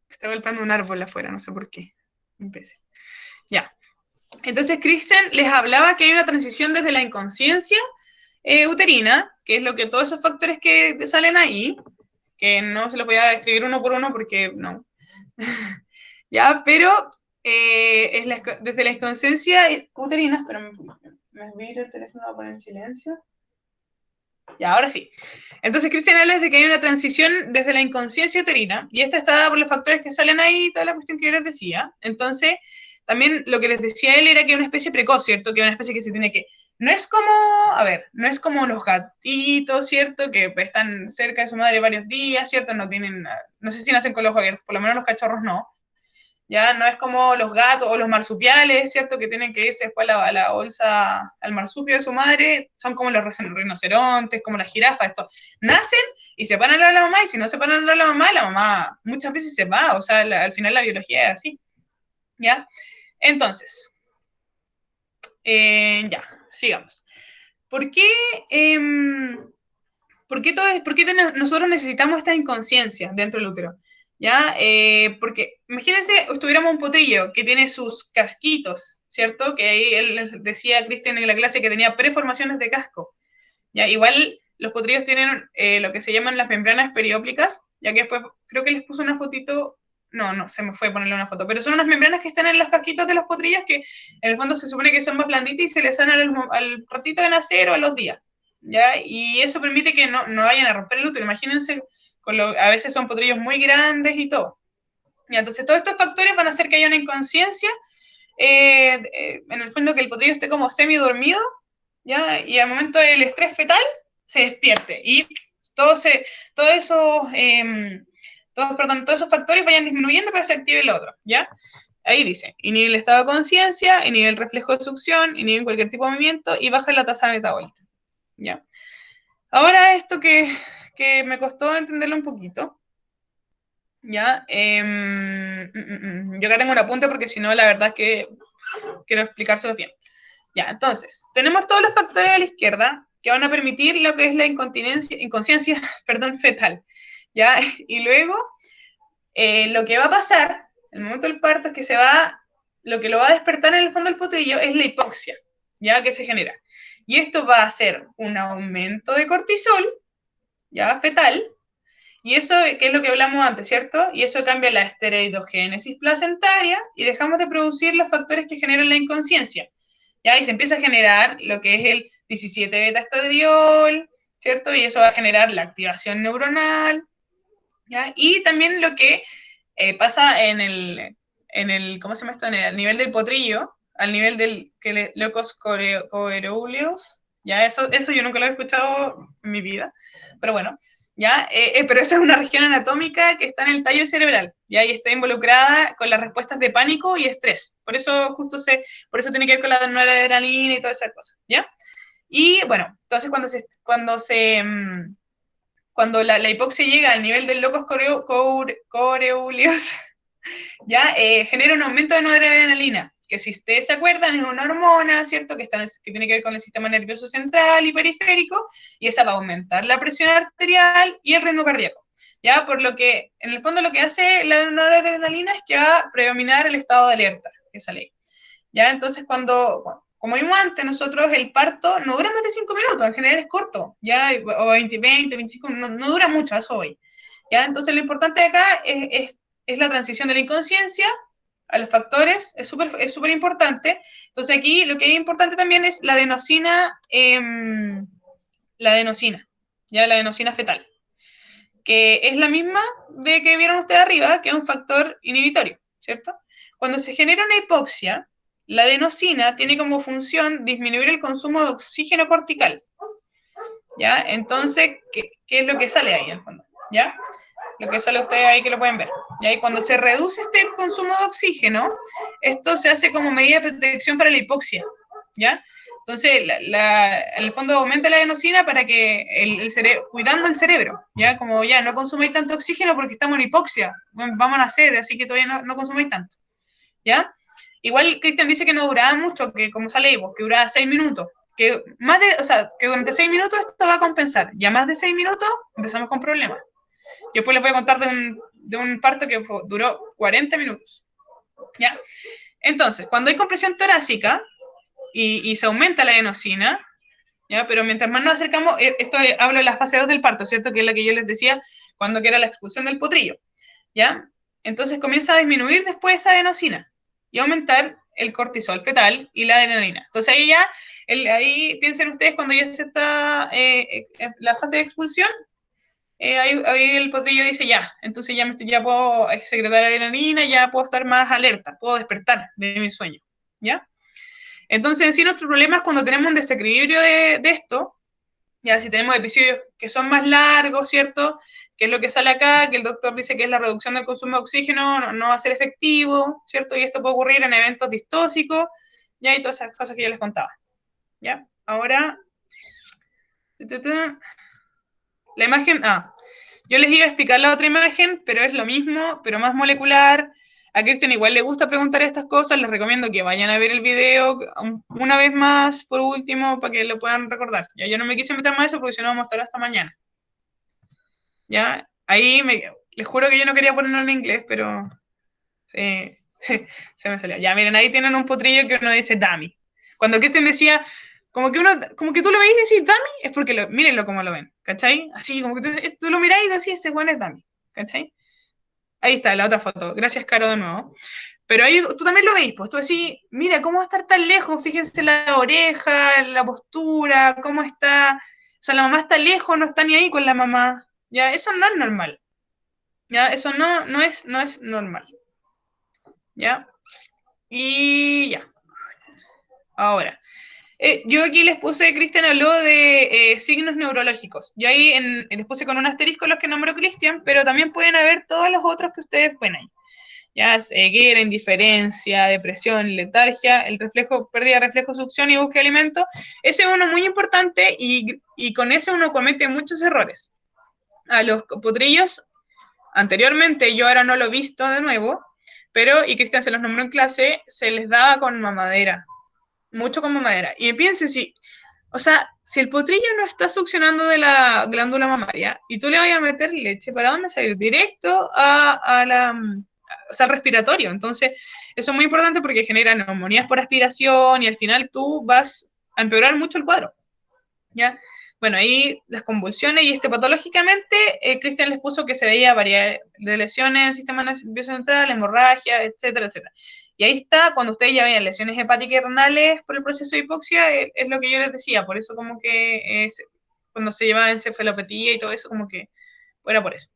Está golpeando un árbol afuera, no sé por qué. Imbécil. Ya. Entonces, Kristen les hablaba que hay una transición desde la inconsciencia uterina, que es lo que todos esos factores que salen ahí, que no se los voy a describir uno por uno porque no. Ya, pero desde la inconsciencia uterina, pero me voy a ir el teléfono a poner en silencio. Ya, ahora sí. Entonces, Cristian habla de que hay una transición desde la inconsciencia uterina, y esta está dada por los factores que salen ahí, toda la cuestión que yo les decía. Entonces, también lo que les decía él era que es una especie precoz, ¿cierto? Que es una especie que se tiene que... No es como, a ver, no es como los gatitos, ¿cierto? Que están cerca de su madre varios días, ¿cierto? No tienen, no sé si nacen con los ojos abiertos, por lo menos los cachorros no. Ya no es como los gatos o los marsupiales, ¿cierto? Que tienen que irse después a la bolsa, al marsupio de su madre, son como los rinocerontes, como las jirafas, esto. Nacen y se van a la mamá, y si no se van a la mamá muchas veces se va, o sea, al final la biología es así, ¿ya? Entonces, ya, sigamos. ¿Por qué, eh, por qué nosotros necesitamos esta inconsciencia dentro del útero? ¿Ya? Porque imagínense, tuviéramos un potrillo que tiene sus casquitos, ¿cierto? Que ahí él decía, Cristian, en la clase que tenía preformaciones de casco. ¿Ya? Igual los potrillos tienen lo que se llaman las membranas perióplicas, ya que después creo que les puse una fotito, no, se me fue ponerle una foto, pero son unas membranas que están en los casquitos de los potrillos que en el fondo se supone que son más blanditas y se les sanan al ratito de nacer o a los días. ¿Ya? Y eso permite que no vayan a romper el útero. Imagínense, a veces son potrillos muy grandes y todo. ¿Ya? Entonces, todos estos factores van a hacer que haya una inconsciencia, en el fondo que el potrillo esté como semi-dormido, ¿ya? Y al momento del estrés fetal se despierte y todos, todos esos, todos esos factores vayan disminuyendo para que se active el otro, ¿ya? Ahí dice, inhibe el estado de conciencia, inhibe el reflejo de succión, inhibe cualquier tipo de movimiento y baja la tasa metabólica, ¿ya? Ahora esto que me costó entenderlo un poquito, ¿ya? Yo acá tengo un apunte porque si no, la verdad es que quiero explicárselo bien. Ya, entonces, tenemos todos los factores a la izquierda que van a permitir lo que es la inconsciencia, perdón, fetal, ¿ya? Y luego, lo que va a pasar, en el momento del parto, es que lo que lo va a despertar en el fondo del potrillo es la hipoxia, ¿ya? Que se genera. Y esto va a hacer un aumento de cortisol, ¿ya? Fetal, y eso, que es lo que hablamos antes, ¿cierto? Y eso cambia la esteroidogénesis placentaria y dejamos de producir los factores que generan la inconsciencia. ¿Ya? Y se empieza a generar lo que es el 17 beta-estradiol, ¿cierto? Y eso va a generar la activación neuronal, ¿ya? Y también lo que pasa ¿cómo se llama esto? Al nivel del potrillo, al nivel del locus coeruleus, ¿ya? Eso yo nunca lo he escuchado en mi vida, pero bueno, ¿ya? Pero esa es una región anatómica que está en el tallo cerebral, ¿ya? Y está involucrada con las respuestas de pánico y estrés. Por eso por eso tiene que ver con la noradrenalina y todas esas cosas, ¿ya? Y bueno, entonces cuando la hipoxia llega al nivel del locus coeruleus, ya genera un aumento de noradrenalina, que si ustedes se acuerdan es una hormona, ¿cierto? Que tiene que ver con el sistema nervioso central y periférico, y esa va a aumentar la presión arterial y el ritmo cardíaco. ¿Ya? Por lo que, en el fondo, lo que hace la noradrenalina es que va a predominar el estado de alerta, que sale ahí. ¿Ya? Entonces, como vimos antes, nosotros el parto no dura más de 5 minutos, en general es corto, ¿ya? O 20, 25, no dura mucho, a eso voy. ¿Ya? Entonces, lo importante de acá es la transición de la inconsciencia a los factores, es súper importante. Entonces, aquí lo que es importante también es la adenosina, ¿ya? La adenosina fetal, que es la misma de que vieron ustedes arriba, que es un factor inhibitorio, ¿cierto? Cuando se genera una hipoxia, la adenosina tiene como función disminuir el consumo de oxígeno cortical, ¿ya? Entonces, ¿qué es lo que sale ahí en el fondo? ¿Ya? Lo que sale ustedes ahí que lo pueden ver. ¿Ya? Y cuando se reduce este consumo de oxígeno, esto se hace como medida de protección para la hipoxia, ¿ya? Entonces, en el fondo aumenta la adenosina para que cuidando el cerebro, ¿ya? Como ya no consumáis tanto oxígeno porque estamos en hipoxia, vamos a nacer, así que todavía no consumáis tanto, ¿ya? Igual Cristian dice que no duraba mucho, que como sale Ivo, que duraba 6 minutos, que durante 6 minutos esto va a compensar, ya más de 6 minutos empezamos con problemas. Yo después les voy a contar de un parto que duró 40 minutos, ¿ya? Entonces, cuando hay compresión torácica y se aumenta la adenosina, ¿ya? Pero mientras más nos acercamos, esto hablo de la fase 2 del parto, ¿cierto? Que es la que yo les decía cuando era la expulsión del potrillo, ¿ya? Entonces comienza a disminuir después esa adenosina y aumentar el cortisol fetal y la adrenalina. Entonces ahí piensen ustedes cuando ya se está la fase de expulsión, ahí el potrillo dice ya, entonces ya puedo secretar adrenalina, ya puedo estar más alerta, puedo despertar de mi sueño, ¿ya? Entonces, en sí, nuestro problema es cuando tenemos un desequilibrio de esto, ya si tenemos episodios que son más largos, ¿cierto? Que es lo que sale acá, que el doctor dice que es la reducción del consumo de oxígeno, no va a ser efectivo, ¿cierto? Y esto puede ocurrir en eventos distóxicos, ya, y todas esas cosas que yo les contaba, ¿ya? Ahora, la imagen, yo les iba a explicar la otra imagen, pero es lo mismo, pero más molecular. A Cristian igual le gusta preguntar estas cosas, les recomiendo que vayan a ver el video una vez más, por último, para que lo puedan recordar. Ya, yo no me quise meter más eso porque si no vamos a estar hasta mañana. Ya, les juro que yo no quería ponerlo en inglés, pero se me salió. Ya, miren, ahí tienen un potrillo que uno dice dummy. Cuando Cristian decía, como que tú lo veis y decís dummy, es porque mírenlo como lo ven, ¿cachai? Así, como que tú lo miráis y decís, ese weón es dummy, ¿cachai? Ahí está, la otra foto. Gracias, Caro, de nuevo. Pero ahí tú también lo veis, pues tú decís, mira, ¿cómo va a estar tan lejos? Fíjense la oreja, la postura, cómo está. O sea, la mamá está lejos, no está ni ahí con la mamá. Ya, eso no es normal. Ya, eso no es normal. ¿Ya? Y ya. Ahora, yo aquí les puse, Cristian habló de signos neurológicos. Yo ahí les puse con un asterisco los que nombró Cristian, pero también pueden haber todos los otros que ustedes ven ahí. Ya, ceguera, indiferencia, depresión, letargia, pérdida de reflejo, succión y búsqueda de alimento. Ese es uno muy importante y con ese uno comete muchos errores. A los potrillos, anteriormente, yo ahora no lo he visto de nuevo, pero, y Cristian se los nombró en clase, se les daba con mamadera, mucho con mamadera. Y piensen o sea, si el potrillo no está succionando de la glándula mamaria y tú le vas a meter leche, ¿para dónde salir? Directo o sea, al respiratorio. Entonces, eso es muy importante porque genera neumonías por aspiración y al final tú vas a empeorar mucho el cuadro, ¿ya? Bueno, ahí las convulsiones y patológicamente, Cristian les puso que se veía variedad de lesiones en el sistema nervioso central, hemorragia, etcétera, etcétera. Y ahí está, cuando ustedes ya vean lesiones hepáticas y renales por el proceso de hipoxia, es lo que yo les decía, por eso como que cuando se lleva encefalopatía y todo eso, como que fuera por eso,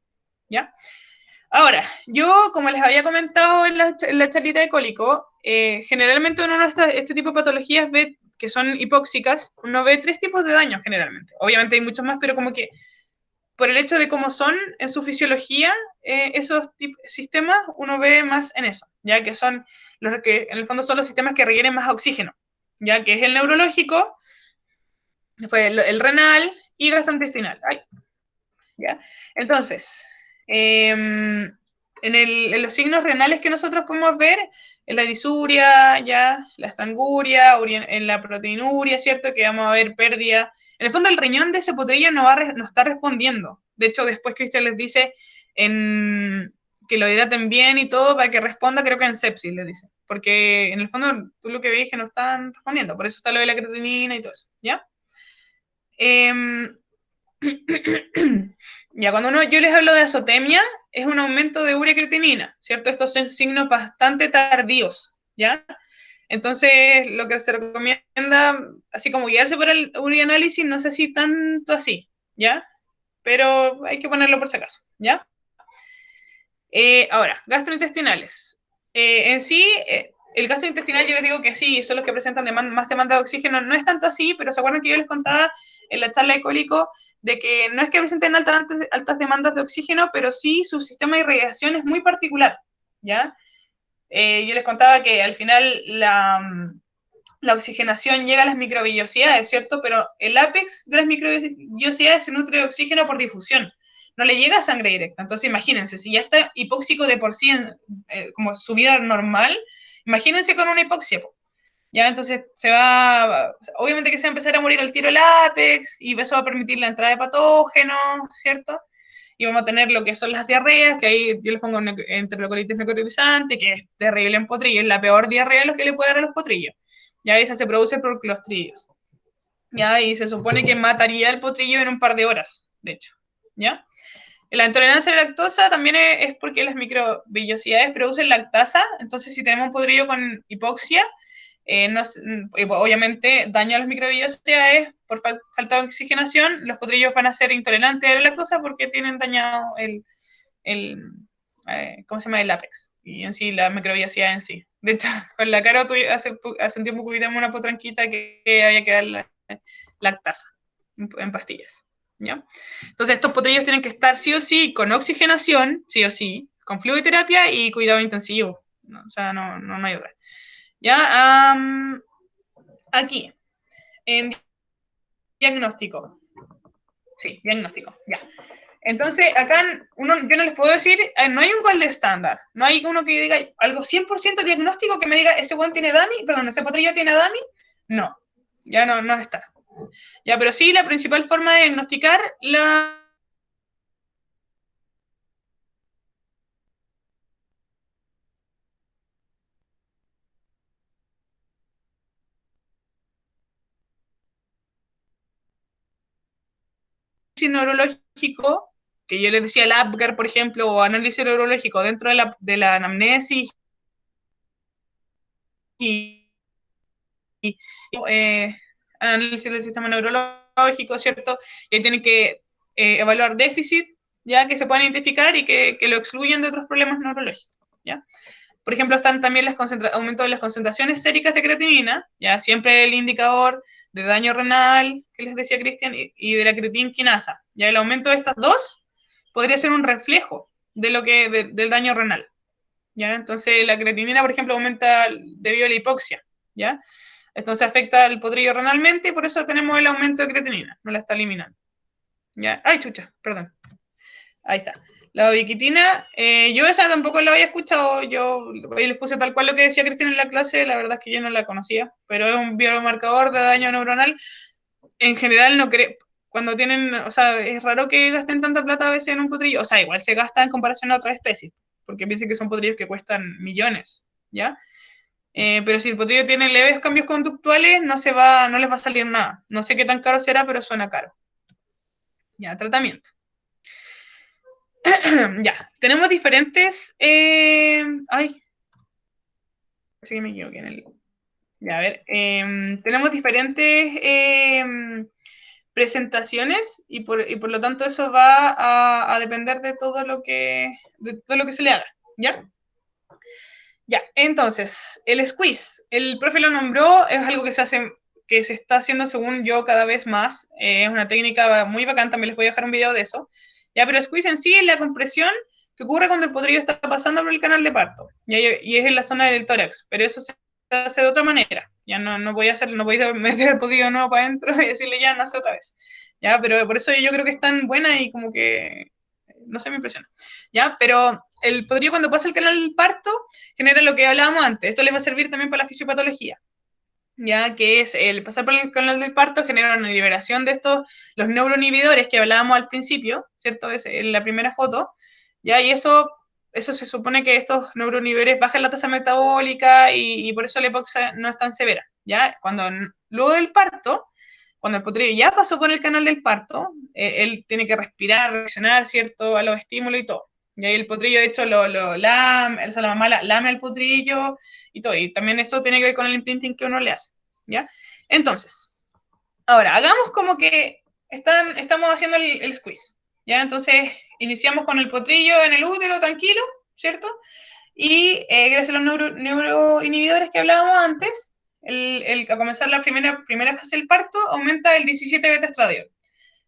¿ya? Ahora, yo, como les había comentado en la charlita de cólico, generalmente uno este tipo de patologías ve que son hipóxicas, uno ve 3 tipos de daños generalmente. Obviamente hay muchos más, pero como que por el hecho de cómo son en su fisiología, esos sistemas uno ve más en eso, ya que son los que en el fondo son los sistemas que requieren más oxígeno, ya que es el neurológico, después el renal y gastrointestinal. Ay, ¿ya? Entonces, en los signos renales que nosotros podemos ver, es la disuria, ya, la estanguria, en la proteinuria, ¿cierto? Que vamos a ver pérdida. En el fondo, el riñón de ese potrillo no está respondiendo. De hecho, después Cristian les dice que lo hidraten bien y todo para que responda, creo que en sepsis les dice. Porque en el fondo, tú lo que ves es que no están respondiendo. Por eso está lo de la creatinina y todo eso, ¿ya? Ya, cuando yo les hablo de azotemia, es un aumento de urea creatinina, ¿cierto? Estos son signos bastante tardíos, ¿ya? Entonces, lo que se recomienda, así como guiarse por el urianálisis, no sé si tanto así, ¿ya? Pero hay que ponerlo por si acaso, ¿ya? Ahora, gastrointestinales. En sí, el gastrointestinal yo les digo que sí, son los que presentan más demanda de oxígeno. No es tanto así, pero ¿se acuerdan que yo les contaba en la charla de cólico de que no es que presenten altas demandas de oxígeno, pero sí su sistema de irrigación es muy particular, ¿ya? Yo les contaba que al final la oxigenación llega a las microvellosidades, ¿cierto? Pero el ápex de las microvellosidades se nutre de oxígeno por difusión. No le llega a sangre directa. Entonces, imagínense, si ya está hipóxico de por sí, como su vida normal, imagínense con una hipoxia. Ya, entonces obviamente que se va a empezar a morir al tiro el ápex, y eso va a permitir la entrada de patógenos, ¿cierto? Y vamos a tener lo que son las diarreas, que ahí yo les pongo enterocolitis necrotizante, que es terrible en potrillos, es la peor diarrea de los que le puede dar a los potrillos. Ya esa se produce por clostridios. ¿Ya? Y se supone que mataría el potrillo en un par de horas, de hecho. ¿Ya? La intolerancia a la lactosa también es porque las microvellosidades producen lactasa, entonces si tenemos un potrillo con hipoxia, obviamente daño a las microvellosidades por falta de oxigenación, los potrillos van a ser intolerantes a la lactosa porque tienen dañado ¿cómo se llama? El ápex, y en sí la microvellosidad en sí. De hecho, con la cara hace un tiempo publicamos una potranquita que había que dar lactasa en pastillas. ¿Ya? Entonces estos potrillos tienen que estar sí o sí con oxigenación, sí o sí, con fluidoterapia y cuidado intensivo. ¿No? O sea, no hay otra. Ya, aquí, en diagnóstico. Sí, diagnóstico, ya. Entonces, acá yo no les puedo decir, no hay un gol de estándar, no hay uno que diga algo 100% diagnóstico que me diga, ese buen tiene DAMI, perdón, ese potrillo tiene DAMI, no, ya no está. Ya, pero sí, la principal forma de diagnosticar la neurológico, que yo les decía el APGAR, por ejemplo, o análisis neurológico dentro de la anamnesis y análisis del sistema neurológico, ¿cierto? Y ahí tienen que evaluar déficit, ya que se puedan identificar y que lo excluyen de otros problemas neurológicos, ¿ya? Por ejemplo, están también aumento de las concentraciones séricas de creatinina, ya siempre el indicador de daño renal, que les decía Cristian, y de la creatinquinasa. Ya el aumento de estas dos podría ser un reflejo del daño renal. ¿Ya? Entonces la creatinina, por ejemplo, aumenta debido a la hipoxia, ¿ya? Entonces afecta al potrillo renalmente y por eso tenemos el aumento de creatinina, no la está eliminando. ¿Ya? Ay, chucha, perdón. Ahí está. La ubiquitina, yo esa tampoco la había escuchado, yo les puse tal cual lo que decía Cristina en la clase, la verdad es que yo no la conocía, pero es un biomarcador de daño neuronal. En general no creo, cuando tienen, o sea, es raro que gasten tanta plata a veces en un potrillo, o sea, igual se gasta en comparación a otras especies, porque piensen que son potrillos que cuestan millones, ¿ya? Pero si el potrillo tiene leves cambios conductuales, no les va a salir nada. No sé qué tan caro será, pero suena caro. Ya, tratamiento. Ya, tenemos diferentes. Ay, parece que me equivoqué en el. Ya, a ver. Tenemos diferentes presentaciones y por lo tanto eso va a depender de todo lo que se le haga. ¿Ya? Ya, entonces, el squeeze, el profe lo nombró, es algo que se está haciendo según yo cada vez más, es una técnica muy bacán, también les voy a dejar un video de eso, ya, pero el squeeze en sí es la compresión que ocurre cuando el potrillo está pasando por el canal de parto, ¿ya? Y es en la zona del tórax, pero eso se hace de otra manera, ya no voy a meter el potrillo de nuevo para adentro y decirle ya, nace otra vez, ya, pero por eso yo creo que es tan buena y como que, no sé, me impresiona, ya, pero el potrillo cuando pasa el canal del parto genera lo que hablábamos antes. Esto les va a servir también para la fisiopatología, ya que es el pasar por el canal del parto genera una liberación de estos, los neuroinhibidores que hablábamos al principio, ¿cierto? Es en la primera foto, ya, y eso se supone que estos neuroinhibidores bajan la tasa metabólica y por eso la hipoxia no es tan severa, ya, luego del parto, cuando el potrillo ya pasó por el canal del parto, él tiene que respirar, reaccionar, ¿cierto?, a los estímulos y todo. Y ahí el potrillo, de hecho, lame, o sea, la mamá lame al potrillo y todo. Y también eso tiene que ver con el imprinting que uno le hace, ¿ya? Entonces, ahora, hagamos como que estamos haciendo el squeeze, ¿ya? Entonces, iniciamos con el potrillo en el útero, tranquilo, ¿cierto? Y gracias a los neuroinhibidores que hablábamos antes, a comenzar la primera fase del parto, aumenta el 17 beta estradiol,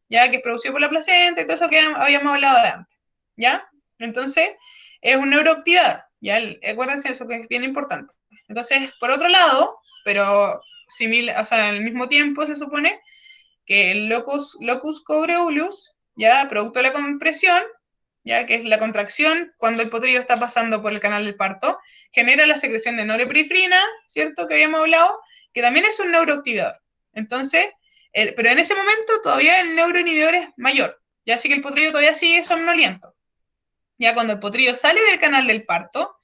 ya que es producido por la placenta y todo eso que habíamos hablado de antes, ¿ya? Entonces, es un neuroactivador, ¿ya? Acuérdense eso que es bien importante. Entonces, por otro lado, pero similar, o sea, al mismo tiempo se supone que el locus coeruleus, ya, producto de la compresión, ya que es la contracción cuando el potrillo está pasando por el canal del parto, genera la secreción de norepinefrina, ¿cierto? Que habíamos hablado, que también es un neuroactivador. Entonces, pero en ese momento todavía el neuroinhibidor es mayor, ya así que el potrillo todavía sigue somnoliento. Ya cuando el potrillo sale del canal del parto,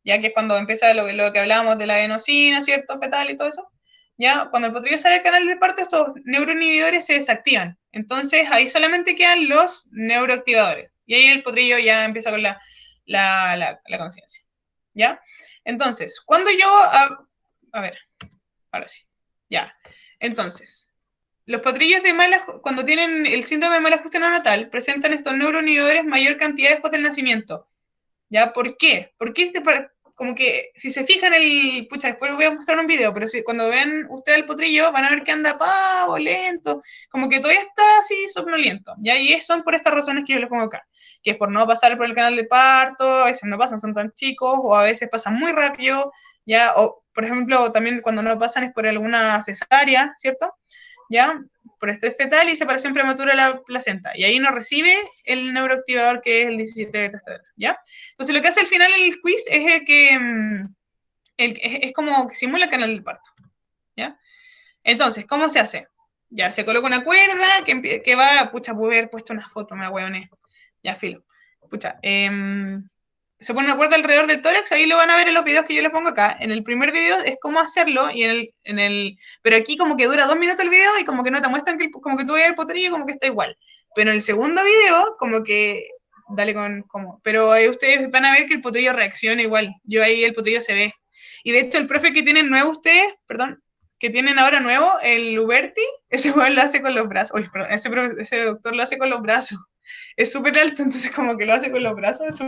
ya que es cuando empieza lo que hablábamos de la adenosina, ¿cierto? Fetal y todo eso. Ya, cuando el potrillo sale del canal del parto, estos neuroinhibidores se desactivan. Entonces, ahí solamente quedan los neuroactivadores. Y ahí el potrillo ya empieza con la conciencia. ¿Ya? Entonces, cuando yo... A ver, ahora sí. Ya. Entonces, los potrillos cuando tienen el síndrome de mal ajuste neonatal, presentan estos neuroinhibidores mayor cantidad después del nacimiento. ¿Ya? ¿Por qué? Porque como que si se fijan pucha, después voy a mostrar un video, pero cuando vean ustedes el potrillo van a ver que anda pavo, lento, como que todavía está así somnoliento, ¿ya? Y son por estas razones que yo les pongo acá, que es por no pasar por el canal de parto, a veces no pasan, son tan chicos, o a veces pasan muy rápido, ¿ya? O, por ejemplo, también cuando no pasan es por alguna cesárea, ¿cierto? ¿Ya? Por estrés fetal y separación prematura de la placenta. Y ahí no recibe el neuroactivador que es el 17 beta estradiol, ¿ya? Entonces lo que hace al final el quiz es el que es como que simula el canal del parto, ¿ya? Entonces, ¿cómo se hace? Ya, se coloca una cuerda que va, pucha, pude haber puesto una foto, me ahueoné. Ya, filo. Pucha, se pone una cuerda alrededor del tórax, ahí lo van a ver en los videos que yo les pongo acá. En el primer video es cómo hacerlo, y pero aquí como que dura 2 minutos el video y como que no te muestran como que tú veas el potrillo como que está igual. Pero en el segundo video, como que, dale pero ahí ustedes van a ver que el potrillo reacciona igual. Yo ahí el potrillo se ve. Y de hecho el profe que tienen nuevo ustedes, perdón, que tienen ahora nuevo, el Uberti, ese juego lo hace con los brazos. Uy, perdón, ese doctor lo hace con los brazos. Es súper alto, entonces como que lo hace con los brazos,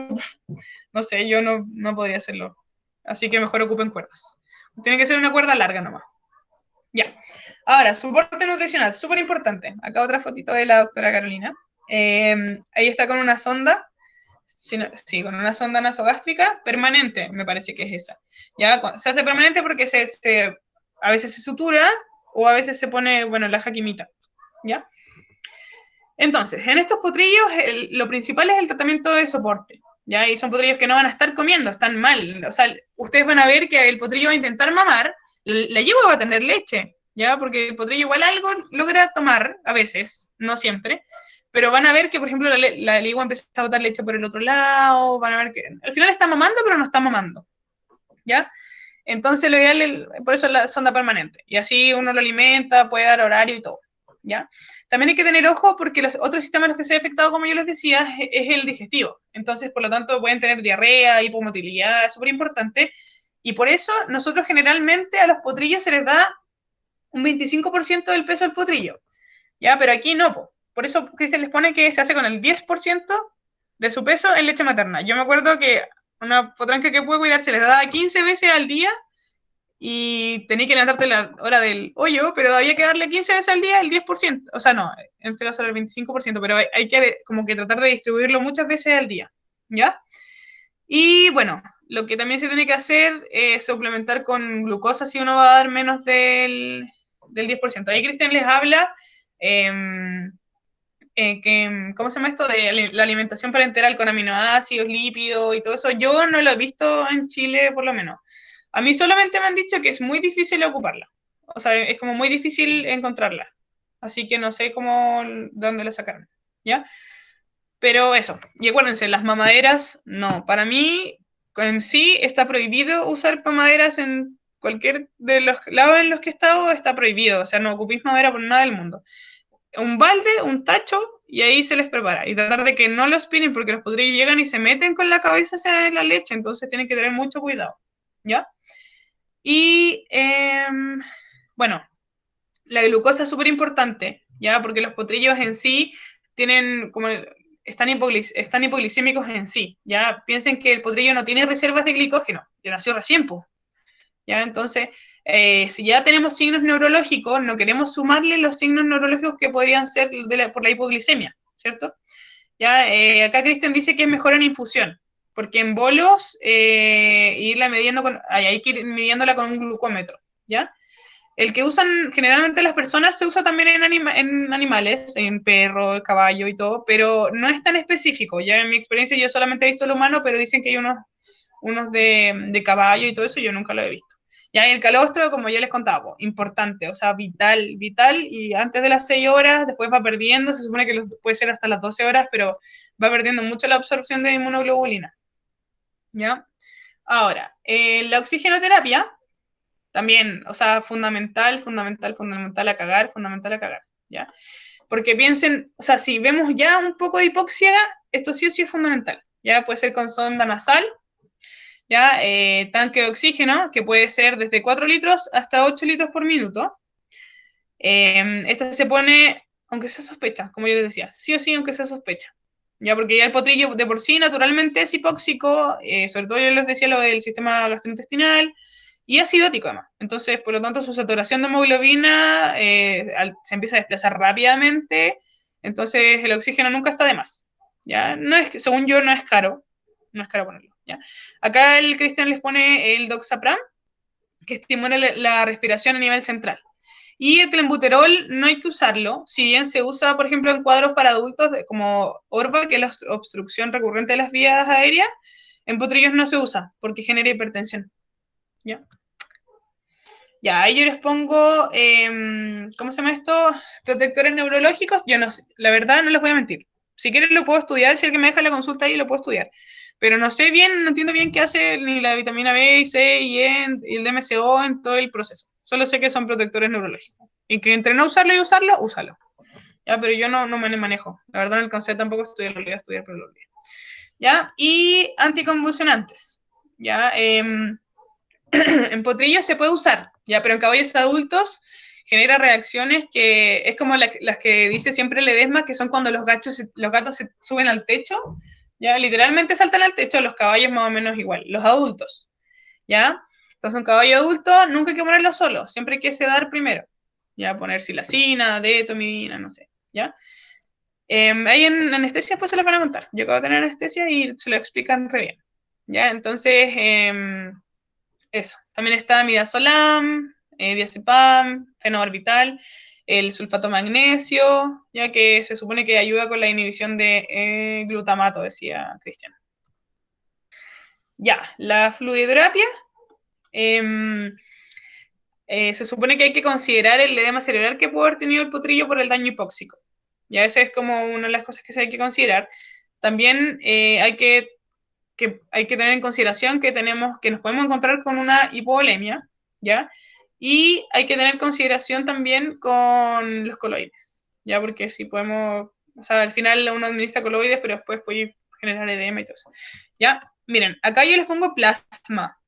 no sé, yo no podría hacerlo. Así que mejor ocupen cuerdas. Tiene que ser una cuerda larga nomás. Ya. Ahora, soporte nutricional, súper importante. Acá otra fotito de la doctora Carolina. Ahí está con una sonda. Sí, con una sonda nasogástrica permanente, me parece que es esa. Ya se hace permanente porque a veces se sutura o a veces se pone, bueno, la jaquimita. ¿Ya? Entonces, en estos potrillos, lo principal es el tratamiento de soporte. ¿Ya? Y son potrillos que no van a estar comiendo, están mal. O sea, ustedes van a ver que el potrillo va a intentar mamar, la yegua va a tener leche, ¿ya? Porque el potrillo igual algo logra tomar, a veces, no siempre, pero van a ver que, por ejemplo, la yegua empieza a botar leche por el otro lado, van a ver que al final está mamando, pero no está mamando, ¿ya? Entonces, lo ideal, por eso es la sonda permanente. Y así uno lo alimenta, puede dar horario y todo. ¿Ya? También hay que tener ojo porque los otros sistemas en los que se ha afectado, como yo les decía, es el digestivo. Entonces, por lo tanto, pueden tener diarrea, hipomotilidad, es súper importante. Y por eso, nosotros generalmente a los potrillos se les da un 25% del peso del potrillo. ¿Ya? Pero aquí no. Por eso Cristian les pone que se hace con el 10% de su peso en leche materna. Yo me acuerdo que una potranca que pude cuidar se les daba 15 veces al día y tenía que levantarte la hora del hoyo, pero había que darle 15 veces al día el 10%. O sea, no, en este caso era el 25%, pero hay que como que tratar de distribuirlo muchas veces al día, ¿ya? Y bueno, lo que también se tiene que hacer es suplementar con glucosa si uno va a dar menos del 10%. Ahí Cristian les habla ¿cómo se llama esto? De la alimentación parenteral con aminoácidos, lípidos y todo eso, yo no lo he visto en Chile, por lo menos. A mí solamente me han dicho que es muy difícil ocuparla. O sea, es como muy difícil encontrarla. Así que no sé cómo, dónde la sacaron, ¿ya? Pero eso, y acuérdense, las mamaderas, no. Para mí, en sí, está prohibido usar mamaderas en cualquier de los lados en los que he estado, está prohibido. O sea, no ocupéis madera por nada del mundo. Un balde, un tacho, y ahí se les prepara. Y tratar de que no los piren, porque los potrillos llegan y se meten con la cabeza hacia la leche, entonces tienen que tener mucho cuidado, ¿ya? Y, bueno, la glucosa es súper importante, ¿ya? Porque los potrillos en sí tienen como están hipoglicémicos en sí, ¿ya? Piensen que el potrillo no tiene reservas de glicógeno, que nació recién, pues, ¿ya? Entonces, si ya tenemos signos neurológicos, no queremos sumarle los signos neurológicos que podrían ser por la hipoglicemia, ¿cierto? ¿Ya? Acá Cristian dice que es mejor en infusión, porque en bolos irla midiendo hay que ir midiéndola con un glucómetro, ¿ya? El que usan generalmente las personas se usa también en animales, en perro, caballo y todo, pero no es tan específico. Ya en mi experiencia yo solamente he visto el humano, pero dicen que hay unos de caballo y todo eso, yo nunca lo he visto. Ya en el calostro, como ya les contaba, importante, o sea, vital, vital, y antes de las 6 horas, después va perdiendo, se supone que puede ser hasta las 12 horas, pero va perdiendo mucho la absorción de inmunoglobulina. ¿Ya? Ahora, la oxigenoterapia, también, o sea, fundamental, fundamental, fundamental a cagar, ¿ya? Porque piensen, o sea, si vemos ya un poco de hipoxia, esto sí o sí es fundamental, ¿ya? Puede ser con sonda nasal, ¿ya? Tanque de oxígeno, que puede ser desde 4 litros hasta 8 litros por minuto. Esta se pone, aunque sea sospecha, como yo les decía, sí o sí, aunque sea sospecha. Ya, porque ya el potrillo de por sí naturalmente es hipóxico, sobre todo yo les decía lo del sistema gastrointestinal, y acidótico además. Entonces, por lo tanto, su saturación de hemoglobina se empieza a desplazar rápidamente, entonces el oxígeno nunca está de más. ¿Ya? No es, según yo, no es caro ponerlo. ¿Ya? Acá el Cristian les pone el doxapram, que estimula la respiración a nivel central. Y el clenbuterol no hay que usarlo, si bien se usa, por ejemplo, en cuadros para adultos como ORVA, que es la obstrucción recurrente de las vías aéreas, en potrillos no se usa porque genera hipertensión. ¿Ya? Ya, ahí yo les pongo, ¿cómo se llama esto? Protectores neurológicos. Yo no sé, la verdad no les voy a mentir. Si quieren lo puedo estudiar, si alguien me deja la consulta ahí lo puedo estudiar. Pero no sé bien, no entiendo bien qué hace ni la vitamina B y C y E y el DMSO en todo el proceso. Solo sé que son protectores neurológicos. Y que entre no usarlo y usarlo, úsalo. Ya, pero yo no me manejo. La verdad no alcancé tampoco a estudiar, lo voy a estudiar, pero lo olvidé. ¿Ya? Y anticonvulsionantes. ¿Ya? En potrillos se puede usar, ya, pero en caballos adultos genera reacciones que es como las que dice siempre Ledesma, que son cuando los gatos se suben al techo, ya, literalmente saltan al techo, los caballos más o menos igual, los adultos, ya. Entonces un caballo adulto nunca hay que ponerlo solo, siempre hay que sedar primero, ya, poner silacina, detomidina, no sé, ya. Ahí en anestesia pues se les van a contar, yo acabo de tener anestesia y se lo explican re bien, ya, entonces... eso. También está midazolam, diazepam, fenobarbital, el sulfato magnesio, ya que se supone que ayuda con la inhibición de glutamato, decía Cristian. Ya, la fluidoterapia. eh, se supone que hay que considerar el edema cerebral que puede haber tenido el potrillo por el daño hipóxico. Ya esa es como una de las cosas que se hay que considerar. También hay que tener en consideración que nos podemos encontrar con una hipovolemia, ¿ya? Y hay que tener en consideración también con los coloides, ¿ya? Porque si podemos, o sea, al final uno administra coloides, pero después puede generar edema y todo eso, ¿ya? Miren, acá yo les pongo plasma,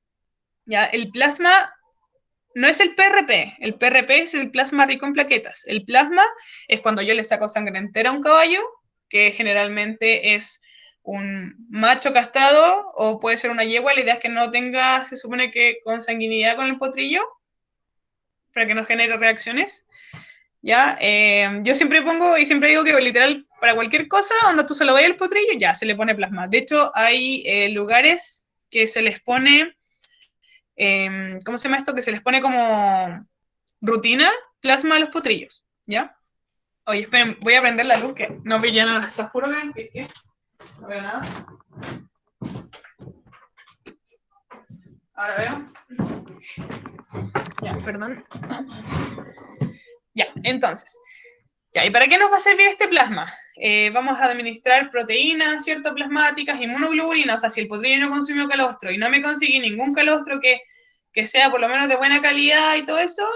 ¿ya? El plasma no es el PRP es el plasma rico en plaquetas. El plasma es cuando yo le saco sangre entera a un caballo, que generalmente es un macho castrado o puede ser una yegua. La idea es que no tenga, se supone que consanguinidad con el potrillo, para que no genere reacciones. ¿Ya? Yo siempre pongo y siempre digo que literal para cualquier cosa, donde tú se lo das al potrillo, ya se le pone plasma. De hecho, hay lugares que se les pone, ¿cómo se llama esto? Que se les pone como rutina plasma a los potrillos, ¿ya? Oye, esperen, voy a prender la luz, que no veía nada. ¿Está oscuro acá? ¿Qué? No veo nada. Ahora veo. Ya, perdón. Ya, entonces. Ya, ¿y para qué nos va a servir este plasma? Vamos a administrar proteínas, ¿cierto? Plasmáticas, inmunoglobulinas. O sea, si el potrillo no consumió calostro y no me conseguí ningún calostro que sea por lo menos de buena calidad y todo eso,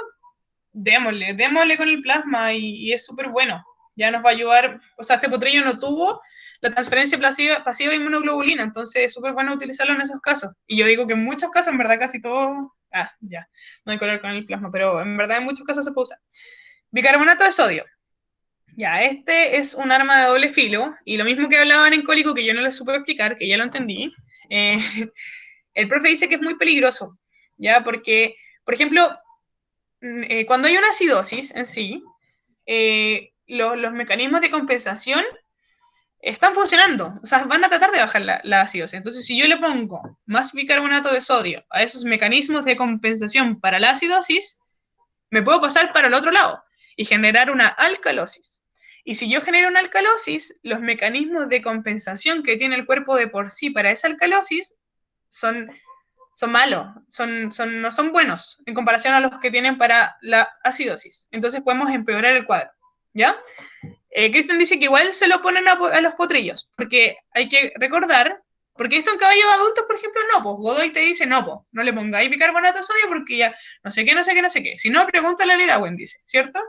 démosle con el plasma y es súper bueno. Ya nos va a ayudar, o sea, este potrillo no tuvo la transferencia pasiva de inmunoglobulina, entonces es súper bueno utilizarlo en esos casos. Y yo digo que en muchos casos, en verdad casi todo, ya, no hay color con el plasma, pero en verdad en muchos casos se puede usar. Bicarbonato de sodio. Ya, este es un arma de doble filo, y lo mismo que hablaban en cólico, que yo no les supe explicar, que ya lo entendí, eh, el profe dice que es muy peligroso, ya, porque, por ejemplo, cuando hay una acidosis en sí, los mecanismos de compensación están funcionando, o sea, van a tratar de bajar la acidosis. Entonces, si yo le pongo más bicarbonato de sodio a esos mecanismos de compensación para la acidosis, me puedo pasar para el otro lado y generar una alcalosis. Y si yo genero una alcalosis, los mecanismos de compensación que tiene el cuerpo de por sí para esa alcalosis son, son malos, no son buenos en comparación a los que tienen para la acidosis. Entonces podemos empeorar el cuadro, ¿ya? Kristen dice que igual se lo ponen a los potrillos, porque hay que recordar, porque esto en caballos adultos, por ejemplo, no, pues Godoy te dice, no, pues, no le pongáis bicarbonato de sodio porque ya no sé qué, no sé qué, no sé qué. Si no, pregúntale a Lirawen, dice, ¿cierto?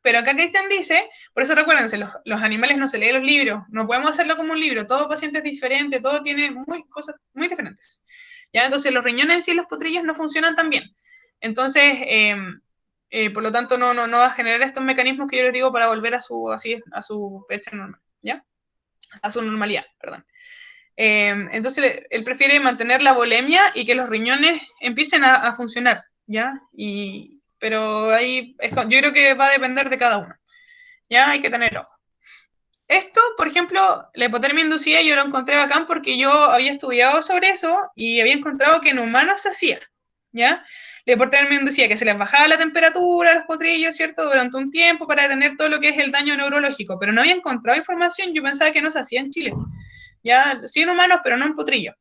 Pero acá Kristen dice, por eso recuérdense, los animales no se leen los libros, no podemos hacerlo como un libro, todo paciente es diferente, todo tiene cosas muy diferentes. ¿Ya? Entonces los riñones en sí y los potrillos no funcionan tan bien. Entonces, por lo tanto, no va a generar estos mecanismos que yo les digo para volver a su pH normal, ¿ya? A su normalidad, perdón. Entonces, él prefiere mantener la volemia y que los riñones empiecen a funcionar, ¿ya? Pero ahí yo creo que va a depender de cada uno, ¿ya? Hay que tener ojo. Esto, por ejemplo, la hipotermia inducida yo lo encontré bacán porque yo había estudiado sobre eso y había encontrado que en humanos se hacía, ¿ya? La hipotermia inducida, que se les bajaba la temperatura a los potrillos, ¿cierto? Durante un tiempo para detener todo lo que es el daño neurológico, pero no había encontrado información, yo pensaba que no se hacía en Chile, ¿ya? Sí en humanos, pero no en potrillos,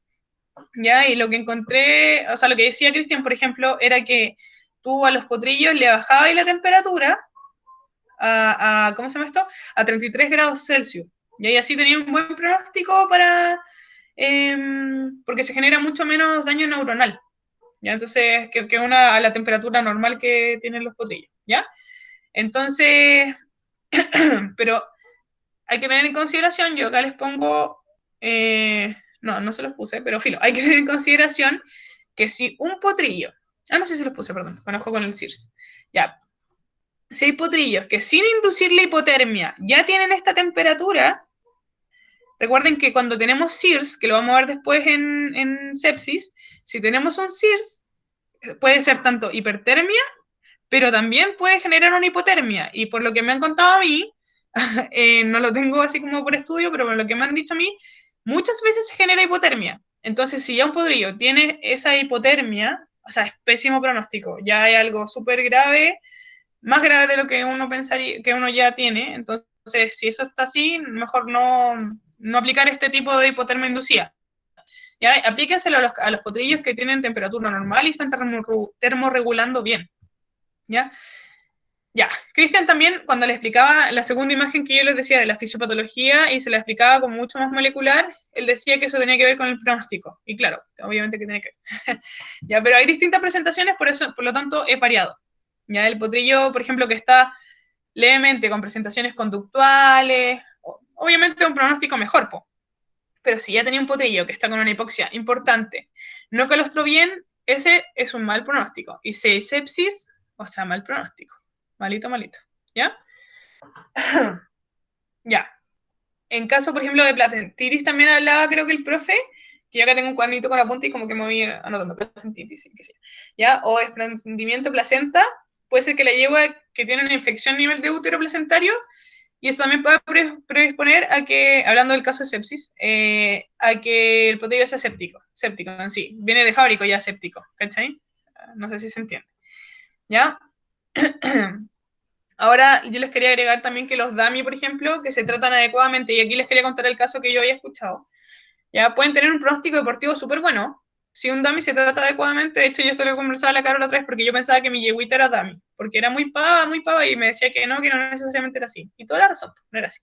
¿ya? Y lo que encontré, o sea, lo que decía Cristian, por ejemplo, era que tú a los potrillos le bajabas la temperatura ¿cómo se llama esto? A 33 grados Celsius. Y ahí así tenía un buen pronóstico porque se genera mucho menos daño neuronal, ¿ya? Entonces, que a la temperatura normal que tienen los potrillos, ¿ya? Entonces, pero hay que tener en consideración, yo acá les pongo, no se los puse, pero filo, hay que tener en consideración que si un potrillo, no sé si se los puse, perdón, conozco con el CIRS, ya, si hay potrillos que sin inducir la hipotermia ya tienen esta temperatura, recuerden que cuando tenemos SIRS, que lo vamos a ver después en sepsis, si tenemos un SIRS, puede ser tanto hipertermia, pero también puede generar una hipotermia. Y por lo que me han contado a mí, no lo tengo así como por estudio, pero por lo que me han dicho a mí, muchas veces se genera hipotermia. Entonces, si ya un podrillo tiene esa hipotermia, o sea, es pésimo pronóstico, ya hay algo súper grave, más grave de lo que uno pensaría, que uno ya tiene. Entonces, si eso está así, mejor no aplicar este tipo de hipotermia inducida. ¿Ya? Aplíquenselo a los potrillos que tienen temperatura normal y están termorregulando bien. ¿Ya? Ya, Cristian también, cuando le explicaba la segunda imagen que yo les decía de la fisiopatología y se la explicaba como mucho más molecular, él decía que eso tenía que ver con el pronóstico. Y claro, obviamente que tiene que ver. Ya, pero hay distintas presentaciones, por lo tanto, he variado. Ya, el potrillo, por ejemplo, que está levemente con presentaciones conductuales, obviamente un pronóstico mejor, po. Pero si ya tenía un potrillo que está con una hipoxia importante, no calostró bien, ese es un mal pronóstico. Y si hay sepsis, o sea, mal pronóstico. Malito, malito. ¿Ya? Ya. En caso, por ejemplo, de platentitis también hablaba, creo que el profe, que yo acá tengo un cuadernito con apunte y como que me voy anotando, placentitis, sí, que sí. ¿Ya? O desprendimiento placenta, puede ser que la yegua que tiene una infección a nivel de útero placentario, y eso también puede predisponer a que, hablando del caso de sepsis, a que el potrillo sea séptico en sí. Viene de fábrico ya séptico, ¿cachai? No sé si se entiende. ¿Ya? Ahora, yo les quería agregar también que los DAMI, por ejemplo, que se tratan adecuadamente, y aquí les quería contar el caso que yo había escuchado, ya pueden tener un pronóstico deportivo súper bueno. Si un dummy se trata adecuadamente, de hecho yo esto lo conversaba a la Carol otra vez porque yo pensaba que mi yeguita era dummy, porque era muy pava, y me decía que no necesariamente era así. Y toda la razón, no era así.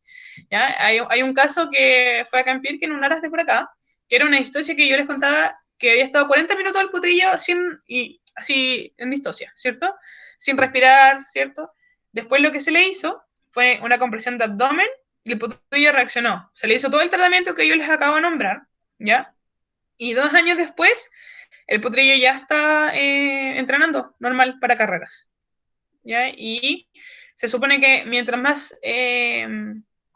¿Ya? Hay un caso que fue acá en Pirque, en un Aras de por acá, que era una distosia que yo les contaba que había estado 40 minutos al potrillo sin, y así en distosia, ¿cierto? Sin respirar, ¿cierto? Después lo que se le hizo fue una compresión de abdomen y el potrillo reaccionó. Se le hizo todo el tratamiento que yo les acabo de nombrar, ¿ya? Y 2 años después, el potrillo ya está entrenando normal para carreras, ¿ya? Y se supone que mientras más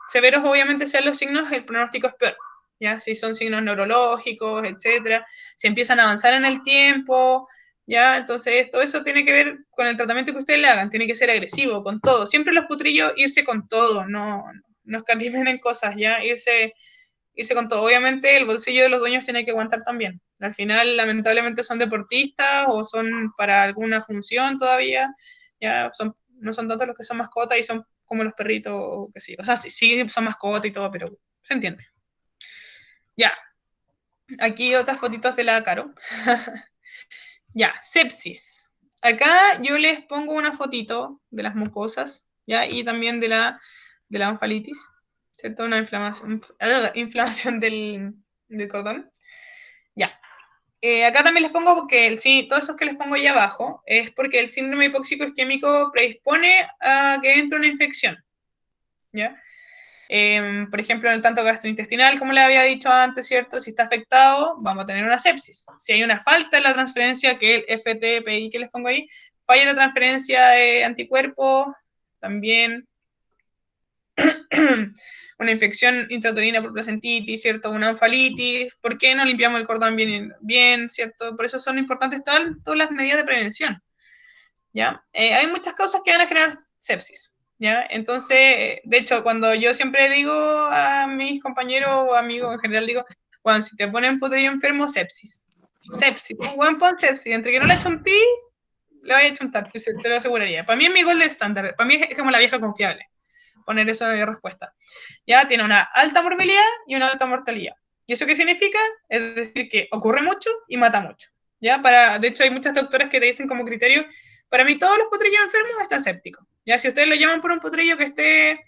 severos obviamente sean los signos, el pronóstico es peor, ¿ya? Si son signos neurológicos, etcétera, si empiezan a avanzar en el tiempo, ¿ya? Entonces, todo eso tiene que ver con el tratamiento que ustedes le hagan, tiene que ser agresivo, con todo. Siempre los potrillos irse con todo, no escatimen en cosas, ¿ya? Irse con todo. Obviamente el bolsillo de los dueños tiene que aguantar también. Al final, lamentablemente, son deportistas o son para alguna función todavía. Ya son, no son tantos los que son mascotas y son como los perritos, o que sí. O sea, sí, sí son mascotas y todo, pero se entiende. Ya, aquí otras fotitos de la Caro. Ya, sepsis. Acá yo les pongo una fotito de las mucosas, ¿ya? Y también de la oncalitis, ¿cierto? Una inflamación del cordón. Ya. Acá también les pongo porque sí, todos esos que les pongo ahí abajo es porque el síndrome hipóxico isquémico predispone a que entre una infección, ¿ya? Por ejemplo, en el tanto gastrointestinal, como le había dicho antes, ¿cierto? Si está afectado, vamos a tener una sepsis. Si hay una falta en la transferencia, que el FTPI que les pongo ahí, falla la transferencia de anticuerpos, también una infección intrauterina por placentitis, ¿cierto? Una onfalitis, ¿por qué no limpiamos el cordón bien, ¿cierto? Por eso son importantes todas las medidas de prevención, ¿ya? Hay muchas causas que van a generar sepsis, ¿ya? Entonces, de hecho, cuando yo siempre digo a mis compañeros o amigos en general, digo, Juan, si te ponen potrillo enfermo, sepsis. Sepsis, un buen pon sepsis, entre que no le ti, le vaya a chuntar, te lo aseguraría. Para mí es mi gol de estándar, para mí es como la vieja confiable poner eso de respuesta. Ya tiene una alta morbilidad y una alta mortalidad. ¿Y eso qué significa? Es decir, que ocurre mucho y mata mucho. ¿Ya? De hecho, hay muchas doctoras que te dicen como criterio, para mí todos los potrillos enfermos están sépticos. Ya, si ustedes lo llaman por un potrillo que esté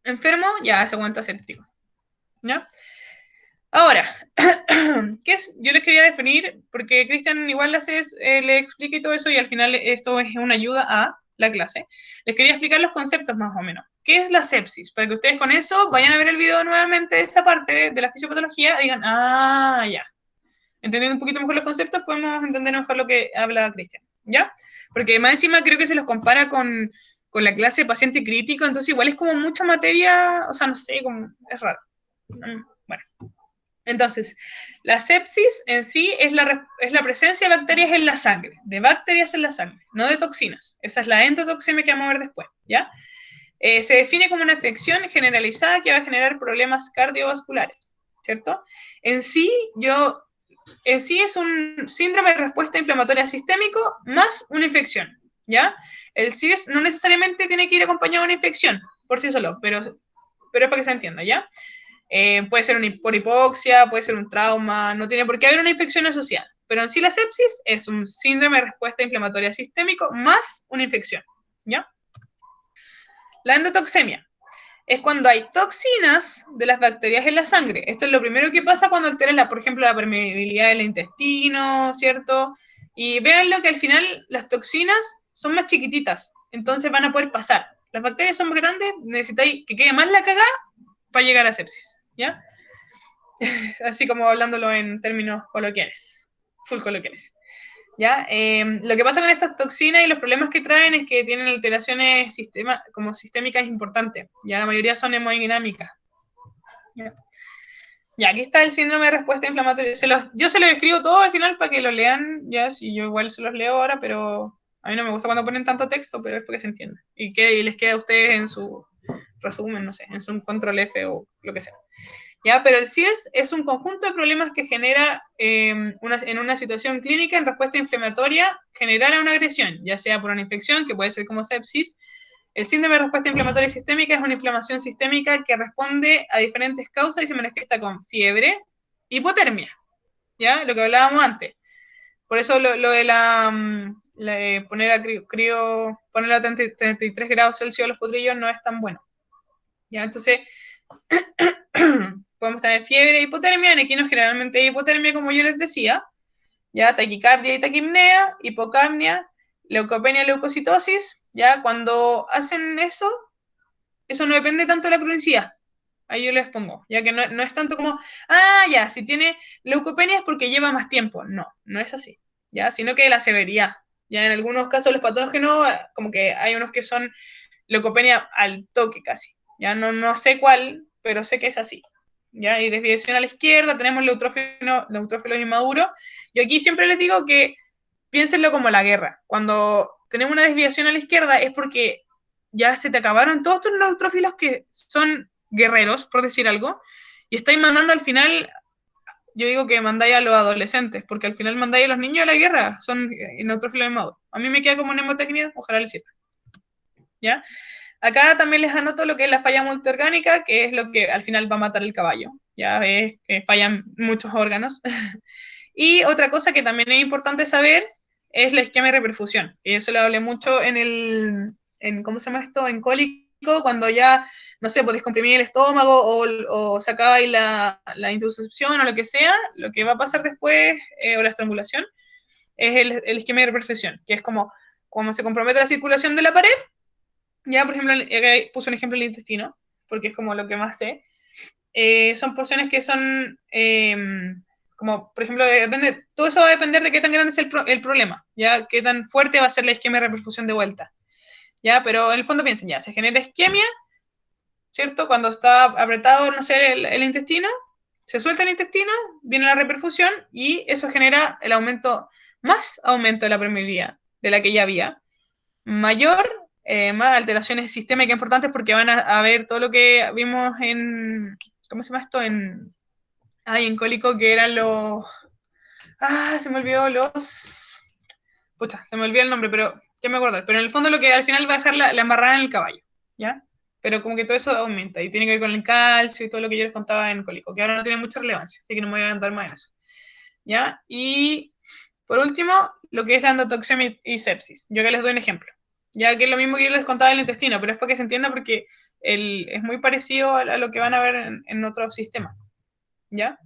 enfermo, ya se aguanta séptico. ¿Ya? Ahora, ¿qué es? Yo les quería definir, porque Cristian igual le explica y todo eso, y al final esto es una ayuda a la clase. Les quería explicar los conceptos más o menos. ¿Qué es la sepsis? Para que ustedes con eso vayan a ver el video nuevamente de esa parte de la fisiopatología y digan, ah, ya. Entendiendo un poquito mejor los conceptos, podemos entender mejor lo que habla Cristian, ¿ya? Porque más encima creo que se los compara con la clase de paciente crítico, entonces igual es como mucha materia, o sea, no sé, como, es raro. Bueno. Entonces, la sepsis en sí es la presencia de bacterias en la sangre, de bacterias en la sangre, no de toxinas. Esa es la endotoxemia que vamos a ver después, ¿ya? Se define como una infección generalizada que va a generar problemas cardiovasculares, ¿cierto? En sí, en sí es un síndrome de respuesta inflamatoria sistémico más una infección, ¿ya? El SIRS no necesariamente tiene que ir acompañado de una infección por sí solo, pero es para que se entienda, ¿ya? Puede ser por hipoxia, puede ser un trauma, no tiene por qué haber una infección asociada. Pero en sí la sepsis es un síndrome de respuesta inflamatoria sistémico más una infección, ¿ya? La endotoxemia es cuando hay toxinas de las bacterias en la sangre. Esto es lo primero que pasa cuando alteras, por ejemplo, la permeabilidad del intestino, ¿cierto? Y véanlo que al final las toxinas son más chiquititas, entonces van a poder pasar. Las bacterias son más grandes, necesitáis que quede más la cagada para llegar a sepsis, ¿ya? Así como hablándolo en términos coloquiales, full coloquiales. ¿Ya? Lo que pasa con estas toxinas y los problemas que traen es que tienen alteraciones como sistémicas importantes. Ya la mayoría son hemodinámicas. ¿Ya? Ya, aquí está el síndrome de respuesta inflamatoria. Yo se los escribo todo al final para que lo lean, ya, si yo igual se los leo ahora, pero a mí no me gusta cuando ponen tanto texto, pero es porque se entiende. Y les queda a ustedes en su resumen, no sé, en su control F o lo que sea. ¿Ya? Pero el SIRS es un conjunto de problemas que genera en una situación clínica en respuesta inflamatoria general a una agresión, ya sea por una infección, que puede ser como sepsis, El síndrome de respuesta inflamatoria sistémica es una inflamación sistémica que responde a diferentes causas y se manifiesta con fiebre, hipotermia, ¿ya? Lo que hablábamos antes. Por eso lo de poner a ponerlo a 33 grados Celsius a los potrillos no es tan bueno. ¿Ya? Entonces, podemos tener fiebre, hipotermia, en equinos generalmente hay hipotermia, como yo les decía, ya taquicardia y taquipnea, hipocapnia, leucopenia, leucocitosis, ya cuando hacen eso no depende tanto de la cronicidad. Ahí yo les pongo, ya que no es tanto como, ya, si tiene leucopenia es porque lleva más tiempo. No, no es así, ya, sino que la severidad. Ya en algunos casos los patógenos, como que hay unos que son leucopenia al toque casi. Ya no sé cuál, pero sé que es así. ¿Ya? Y desviación a la izquierda, tenemos neutrófilos inmaduros. Yo aquí siempre les digo que piénsenlo como la guerra. Cuando tenemos una desviación a la izquierda es porque ya se te acabaron todos tus neutrófilos que son guerreros, por decir algo, y estáis mandando al final, yo digo que mandáis a los adolescentes, porque al final mandáis a los niños a la guerra, son neutrófilos inmaduros. A mí me queda como mnemotecnia, ojalá les sirva. ¿Ya? Acá también les anoto lo que es la falla multiorgánica, que es lo que al final va a matar el caballo. Ya es que fallan muchos órganos. Y otra cosa que también es importante saber es la isquemia y reperfusión. Y eso lo hablé mucho ¿cómo se llama esto? En cólico, cuando ya, no sé, podéis comprimir el estómago o sacabais la intususcepción o lo que sea, lo que va a pasar después, o la estrangulación, es el isquemia y reperfusión, que es como se compromete la circulación de la pared. Ya, por ejemplo, puse un ejemplo el intestino, porque es como lo que más sé. Son porciones que son, como, por ejemplo, todo eso va a depender de qué tan grande es el problema, ya, qué tan fuerte va a ser la isquemia de reperfusión de vuelta. Ya, pero en el fondo piensen, ya, se genera isquemia, ¿cierto? Cuando está apretado, no sé, el intestino, se suelta el intestino, viene la reperfusión y eso genera más aumento de la permeabilidad de la que ya había, mayor, más alteraciones sistémicas importantes porque van a ver todo lo que vimos ¿cómo se llama esto? En cólico, que eran se me olvidó pucha, se me olvidó el nombre, pero ya me acuerdo. Pero en el fondo lo que al final va a dejar la embarrada en el caballo, ¿ya? Pero como que todo eso aumenta y tiene que ver con el calcio y todo lo que yo les contaba en cólico, que ahora no tiene mucha relevancia, así que no me voy a andar más en eso, ¿ya? Y por último, lo que es la endotoxemia y sepsis. Yo que les doy un ejemplo. Ya que es lo mismo que yo les contaba del intestino, pero es para que se entienda porque es muy parecido a lo que van a ver en otros sistemas. ¿Ya?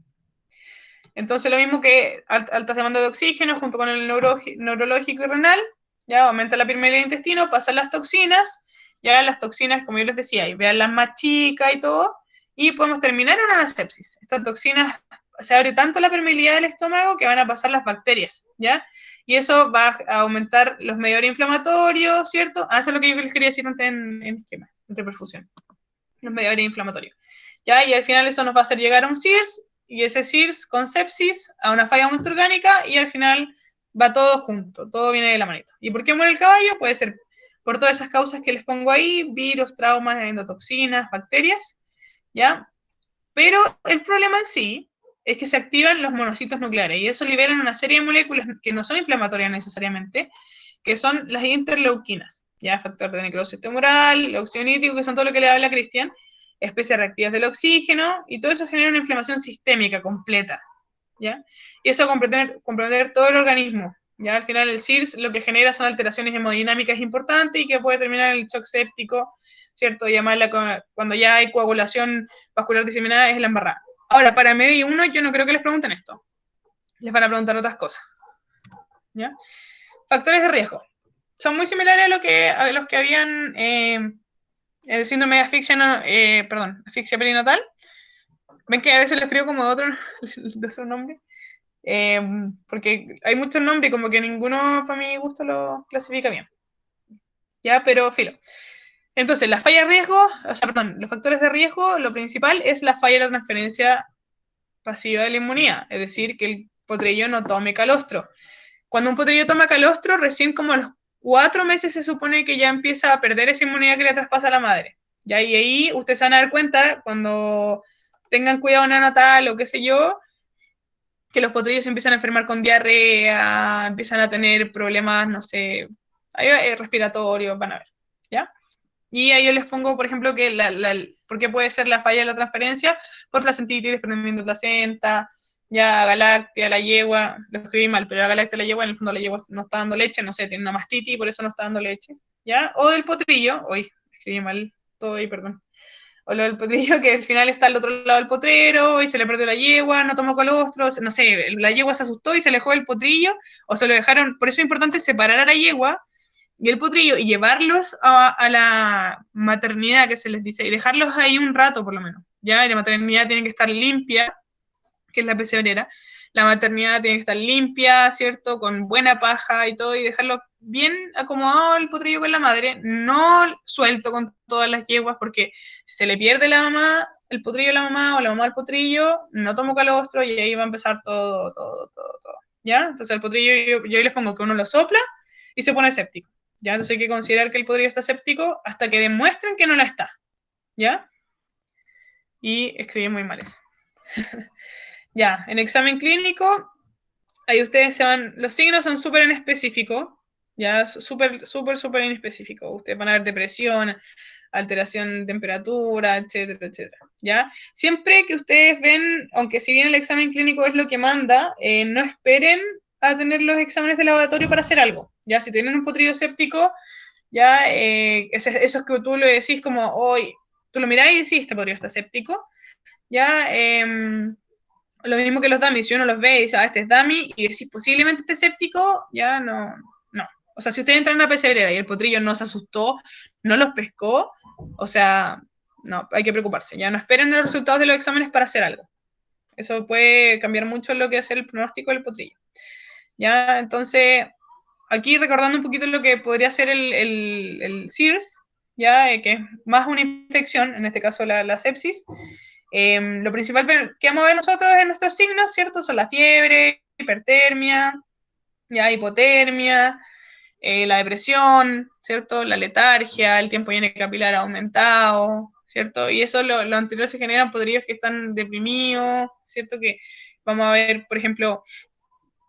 Entonces, lo mismo que altas demandas de oxígeno junto con el neurológico y renal, ya aumenta la permeabilidad del intestino, pasan las toxinas, ya las toxinas, como yo les decía, y vean las más chicas y todo, y podemos terminar en una sepsis. Estas toxinas, se abre tanto la permeabilidad del estómago que van a pasar las bacterias, ¿ya? Y eso va a aumentar los mediadores inflamatorios, ¿cierto? Eso es lo que yo les quería decir antes en esquema, en reperfusión. Los mediadores inflamatorios. ¿Ya? Y al final eso nos va a hacer llegar a un CIRS, y ese CIRS con sepsis a una falla multiorgánica, y al final va todo junto, todo viene de la manita. ¿Y por qué muere el caballo? Puede ser por todas esas causas que les pongo ahí, virus, traumas, endotoxinas, bacterias, ¿ya? Pero el problema en sí es que se activan los monocitos nucleares y eso liberan una serie de moléculas que no son inflamatorias necesariamente, que son las interleuquinas, ya factor de necrosis tumoral, óxido nítrico, que son todo lo que le habla Cristian, especies reactivas del oxígeno, y todo eso genera una inflamación sistémica completa, ¿ya? Y eso comprometer todo el organismo, ¿ya? Al final el CIRS lo que genera son alteraciones hemodinámicas importantes y que puede terminar en el shock séptico, ¿cierto? Y además cuando ya hay coagulación vascular diseminada es la embarrada. Ahora, para medio 1 yo no creo que les pregunten esto, les van a preguntar otras cosas, ¿ya? Factores de riesgo. Son muy similares a los que habían el síndrome de asfixia, asfixia perinatal. Ven que a veces lo escribo como de otro nombre. Porque hay muchos nombres y como que ninguno para mi gusto lo clasifica bien. Ya, pero filo. Entonces, las fallas de riesgo, los factores de riesgo, lo principal es la falla de la transferencia pasiva de la inmunidad, es decir, que el potrillo no tome calostro. Cuando un potrillo toma calostro, recién como a los 4 meses se supone que ya empieza a perder esa inmunidad que le traspasa a la madre. ¿Ya? Y ahí ustedes se van a dar cuenta, cuando tengan cuidado neonatal o qué sé yo, que los potrillos empiezan a enfermar con diarrea, empiezan a tener problemas, no sé, respiratorios, van a ver, ¿ya? Y ahí yo les pongo, por ejemplo, que ¿por qué puede ser la falla de la transferencia? Por placentitis, desprendimiento de placenta, ya galáctea, la yegua, lo escribí mal, pero la galáctea, la yegua, en el fondo la yegua no está dando leche, no sé, tiene una mastitis y por eso no está dando leche, ¿ya? O del potrillo, uy, escribí mal todo ahí, perdón. O lo del potrillo, que al final está al otro lado del potrero y se le perdió la yegua, no tomó colostro, no sé, la yegua se asustó y se alejó del potrillo, o se lo dejaron, por eso es importante separar a la yegua y el potrillo y llevarlos a la maternidad, que se les dice, y dejarlos ahí un rato por lo menos, ¿ya? Y la maternidad tiene que estar limpia, que es la pesebrera, la maternidad tiene que estar limpia, ¿cierto? Con buena paja y todo, y dejarlo bien acomodado el potrillo con la madre, no suelto con todas las yeguas, porque si se le pierde la mamá, el potrillo a la mamá o la mamá al potrillo, no tomo calostro y ahí va a empezar todo, ¿ya? Entonces el potrillo yo les pongo que uno lo sopla y se pone séptico, ¿ya? Entonces hay que considerar que el potrillo está séptico hasta que demuestren que no la está, ¿ya? Y escribí muy mal eso. Ya, en examen clínico, ahí ustedes se van, los signos son súper en específico, ya, súper en específico. Ustedes van a ver depresión, alteración de temperatura, etcétera, ¿ya? Siempre que ustedes ven, aunque si bien el examen clínico es lo que manda, no esperen a tener los exámenes de laboratorio para hacer algo, ¿ya? Si tienen un potrillo séptico, ya, eso es que tú le decís como, hoy, tú lo mirás y decís, este potrillo está séptico, ya, lo mismo que los dummies, si uno los ve y dice, este es dummy, y decís posiblemente esté escéptico, ya no. O sea, si ustedes entran a una pesebrera y el potrillo no se asustó, no los pescó, o sea, no, hay que preocuparse, ya no esperen los resultados de los exámenes para hacer algo. Eso puede cambiar mucho lo que es el pronóstico del potrillo. Ya, entonces, aquí recordando un poquito lo que podría ser el SIRS, ya, que es más una infección, en este caso la sepsis. Lo principal que vamos a ver nosotros en nuestros signos, ¿cierto? Son la fiebre, hipertermia, ya hipotermia, la depresión, ¿cierto? La letargia, el tiempo lleno capilar aumentado, ¿cierto? Y eso lo anterior se generan potrillos que están deprimidos, ¿cierto? Que vamos a ver, por ejemplo,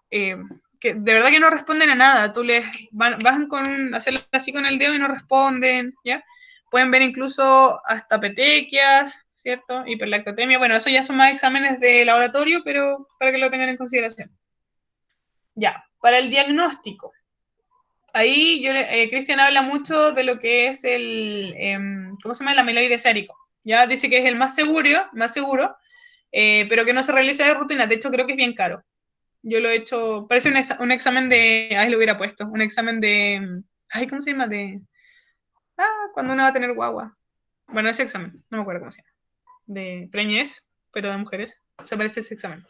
eh, que de verdad que no responden a nada. Tú les van con hacerlo así con el dedo y no responden, ¿ya? Pueden ver incluso hasta petequias, ¿cierto? Hiperlactotemia. Bueno, eso ya son más exámenes de laboratorio, pero para que lo tengan en consideración. Ya, para el diagnóstico. Ahí Cristian habla mucho de lo que es ¿cómo se llama? El amiloide sérico. Ya dice que es el más seguro, pero que no se realiza de rutina. De hecho, creo que es bien caro. Yo lo he hecho, parece un examen de, lo hubiera puesto, un examen de, ¿cómo se llama? Cuando uno va a tener guagua. Bueno, ese examen, no me acuerdo cómo se llama. De preñez, pero de mujeres. Se parece ese examen.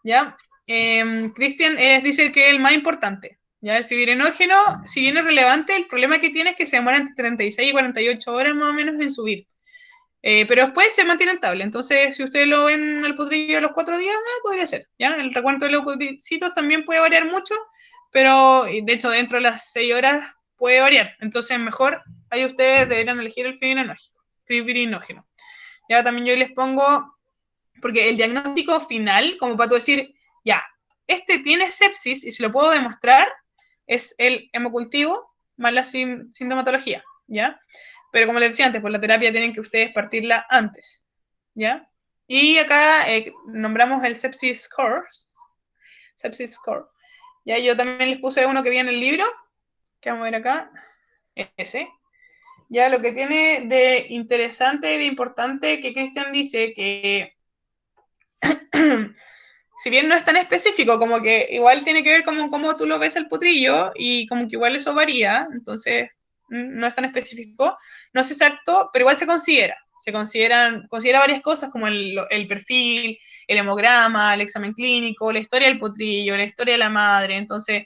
¿Ya? Cristian dice que es el más importante. ¿Ya? El fibrinógeno, si bien es relevante, el problema que tiene es que se demora entre 36 y 48 horas más o menos en subir. Pero después se mantiene estable. Entonces, si ustedes lo ven al potrillo a los 4 días, podría ser. ¿Ya? El recuento de leucocitos también puede variar mucho, pero de hecho, dentro de las 6 horas puede variar. Entonces, mejor ahí ustedes deberían elegir el fibrinógeno. Ya también yo les pongo, porque el diagnóstico final, como para tú decir, ya, este tiene sepsis y si lo puedo demostrar, es el hemocultivo más la sintomatología, ¿ya? Pero como les decía antes, por la terapia tienen que ustedes partirla antes, ¿ya? Y acá nombramos el sepsis score, ¿ya? Yo también les puse uno que viene en el libro, que vamos a ver acá, ese. Ya lo que tiene de interesante y de importante que Cristian dice que si bien no es tan específico, como que igual tiene que ver como cómo tú lo ves el potrillo y como que igual eso varía, entonces no es tan específico, no es exacto, pero igual se considera. Considera varias cosas como el perfil, el hemograma, el examen clínico, la historia del potrillo, la historia de la madre, entonces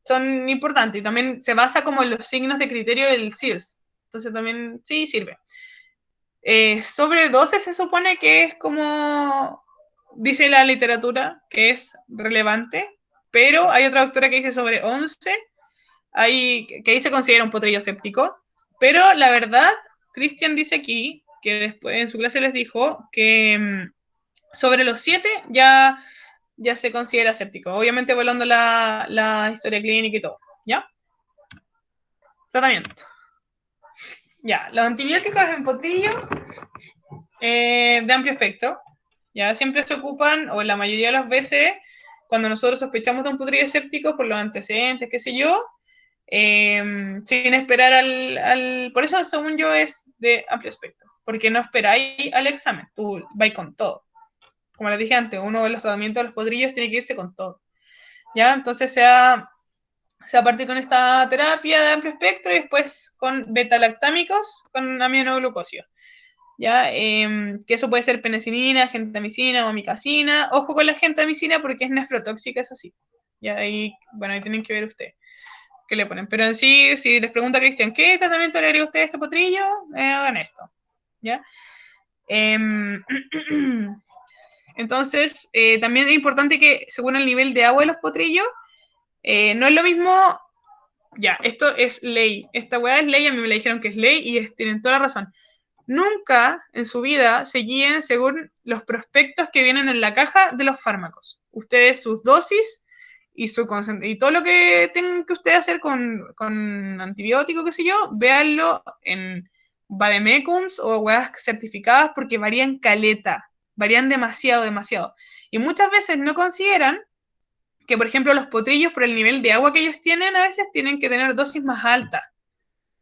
son importantes y también se basa como en los signos de criterio del SIRS, entonces también sí sirve. Sobre 12 se supone que es como dice la literatura, que es relevante, pero hay otra autora que dice sobre 11, que ahí se considera un potrillo séptico, pero la verdad, Christian dice aquí, que después en su clase les dijo que sobre los 7 ya se considera séptico, obviamente volando la historia clínica y todo, ¿ya? Tratamiento. Ya, los antibióticos en potrillo de amplio espectro, ya siempre se ocupan, o la mayoría de las veces, cuando nosotros sospechamos de un potrillo séptico por los antecedentes, qué sé yo, sin esperar Por eso, según yo, es de amplio espectro, porque no esperáis al examen, tú vais con todo. Como les dije antes, uno de los tratamientos de los potrillos tiene que irse con todo. ¿Ya? Entonces se va a partir con esta terapia de amplio espectro y después con beta-lactámicos con aminoglucosio. ¿Ya? Que eso puede ser penicilina, gentamicina o amicacina. Ojo con la gentamicina porque es nefrotóxica, eso sí. Ya ahí, bueno, ahí tienen que ver ustedes qué le ponen. Pero en sí, si les pregunta a Cristian, ¿qué tratamiento le haría usted a este potrillo? Hagan esto. ¿Ya? Entonces, también es importante que según el nivel de agua de los potrillos, no es lo mismo, ya, esto es ley, esta weá es ley, a mí me la dijeron que es ley y tienen toda la razón. Nunca en su vida se guíen según los prospectos que vienen en la caja de los fármacos. Ustedes sus dosis y todo lo que tengan que ustedes hacer con antibiótico, qué sé yo, véanlo en Vademecums o weas certificadas porque varían caleta, varían demasiado, demasiado. Y muchas veces no consideran que, por ejemplo, los potrillos, por el nivel de agua que ellos tienen, a veces tienen que tener dosis más altas,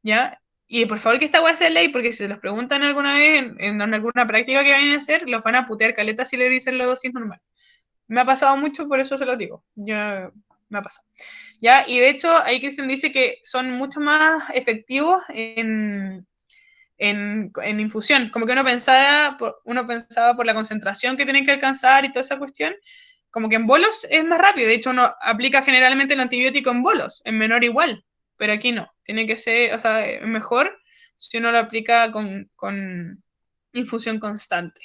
¿ya? Y por favor que esta weá sea ley, porque si se los preguntan alguna vez en alguna práctica que vayan a hacer, los van a putear caleta si le dicen la dosis normal. Me ha pasado mucho, por eso se los digo. Ya me ha pasado. ¿Ya? Y de hecho, ahí Christian dice que son mucho más efectivos en infusión. Como que uno pensaba por la concentración que tienen que alcanzar y toda esa cuestión, como que en bolos es más rápido. De hecho, uno aplica generalmente el antibiótico en bolos, en menor igual, pero aquí no. Tiene que ser, o sea, es mejor si uno lo aplica con infusión constante.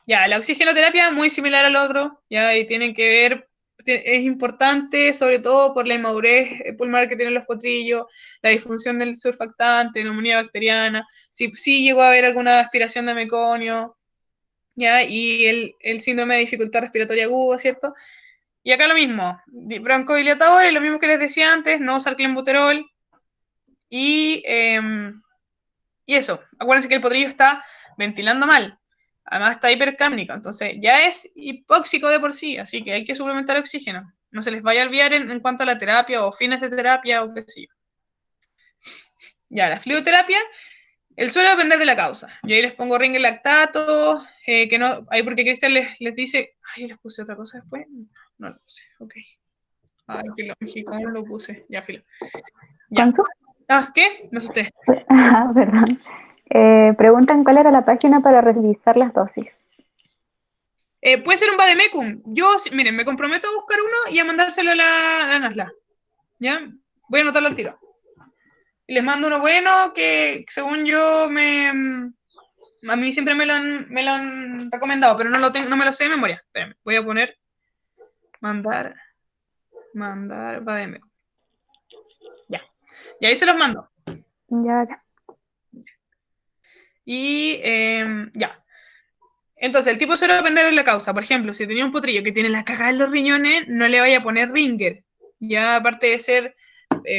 Ya, la oxigenoterapia muy similar al otro, ya, y tienen que ver, es importante sobre todo por la inmadurez pulmonar que tienen los potrillos, la disfunción del surfactante, neumonía bacteriana, si llegó a haber alguna aspiración de meconio, ya, y el síndrome de dificultad respiratoria aguda, ¿cierto? Y acá lo mismo, broncodilatadores, lo mismo que les decía antes, no usar clenbuterol, y, y eso, acuérdense que el potrillo está ventilando mal, además está hipercápnico, entonces ya es hipóxico de por sí, así que hay que suplementar oxígeno. No se les vaya a olvidar en cuanto a la terapia o fines de terapia o qué sé yo. Ya, la fluidoterapia, el suelo depender de la causa. Yo ahí les pongo ring lactato, que no, ahí porque Cristian les dice, ay, les puse otra cosa después. No lo puse, ok. Ay, qué lógico, ¿cómo lo puse? Ya, filo. Ya. ¿Consu? Ah, ¿qué? Me asusté. Ah, perdón. Preguntan cuál era la página para revisar las dosis. Puede ser un Vademecum. Yo, miren, me comprometo a buscar uno y a mandárselo a la Nasla. ¿Ya? Voy a anotarlo al tiro. Y les mando uno bueno que, según yo, a mí siempre me lo han recomendado, pero no me lo sé de memoria. Espérenme, voy a poner mandar Vademecum. Ya. Y ahí se los mando. Ya, Y ya. Entonces, el tipo suele depender de la causa. Por ejemplo, si tenía un potrillo que tiene la cagada en los riñones, no le vaya a poner ringer. Ya, aparte de ser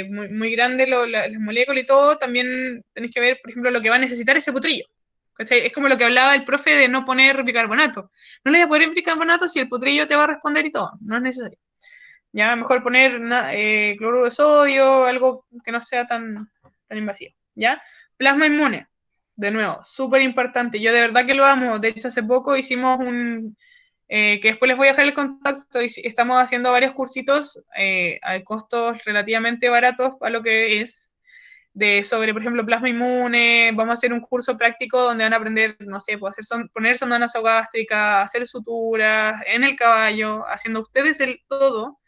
muy, muy grande las moléculas y todo, también tenéis que ver, por ejemplo, lo que va a necesitar ese potrillo. ¿Cachai? Es como lo que hablaba el profe de no poner bicarbonato. No le voy a poner bicarbonato si el potrillo te va a responder y todo. No es necesario. Ya, mejor poner cloruro de sodio, algo que no sea tan invasivo. ¿Ya? Plasma inmune. De nuevo, súper importante. Yo de verdad que lo amo. De hecho, hace poco hicimos que después les voy a dejar el contacto y estamos haciendo varios cursitos a costos relativamente baratos a lo que es sobre, por ejemplo, plasma inmune. Vamos a hacer un curso práctico donde van a aprender, no sé, pues, poner sonda nasogástrica, hacer suturas en el caballo, haciendo ustedes el todo,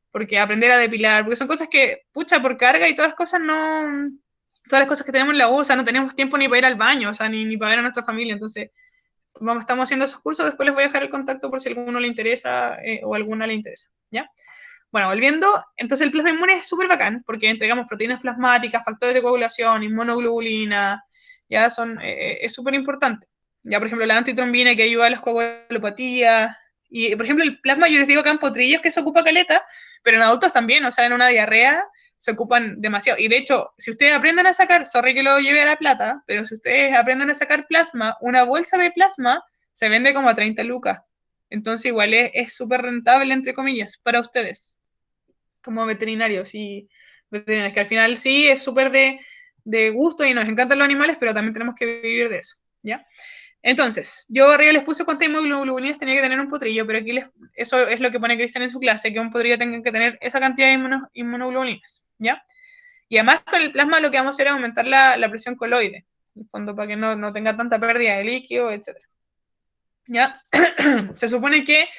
porque aprender a depilar, porque son cosas que, pucha, por carga y todas las cosas no, todas las cosas que tenemos en la U, o sea, no tenemos tiempo ni para ir al baño, o sea, ni para ver a nuestra familia, entonces estamos haciendo esos cursos, después les voy a dejar el contacto por si a alguno le interesa o a alguna le interesa, ¿ya? Bueno, volviendo, entonces el plasma inmune es súper bacán, porque entregamos proteínas plasmáticas, factores de coagulación, inmunoglobulina, ya es súper importante. Ya, por ejemplo, la antitrombina que ayuda a las coagulopatías, y por ejemplo, el plasma, yo les digo acá en potrillos que se ocupa caleta, pero en adultos también, o sea, en una diarrea, se ocupan demasiado. Y de hecho, si ustedes aprenden a sacar, sorry que lo lleve a la plata, pero si ustedes aprenden a sacar plasma, una bolsa de plasma se vende como a 30 lucas. Entonces igual es súper rentable, entre comillas, para ustedes, como veterinarios y veterinarios, que al final sí es súper de gusto y nos encantan los animales, pero también tenemos que vivir de eso, ¿ya? Entonces, yo arriba les puse cuántas inmunoglobulinas tenía que tener un potrillo, pero aquí eso es lo que pone Cristian en su clase, que un potrillo tenga que tener esa cantidad de inmunoglobulinas, ¿ya? Y además con el plasma lo que vamos a hacer es aumentar la presión coloide, en el fondo para que no tenga tanta pérdida de líquido, etc. ¿Ya? Se supone que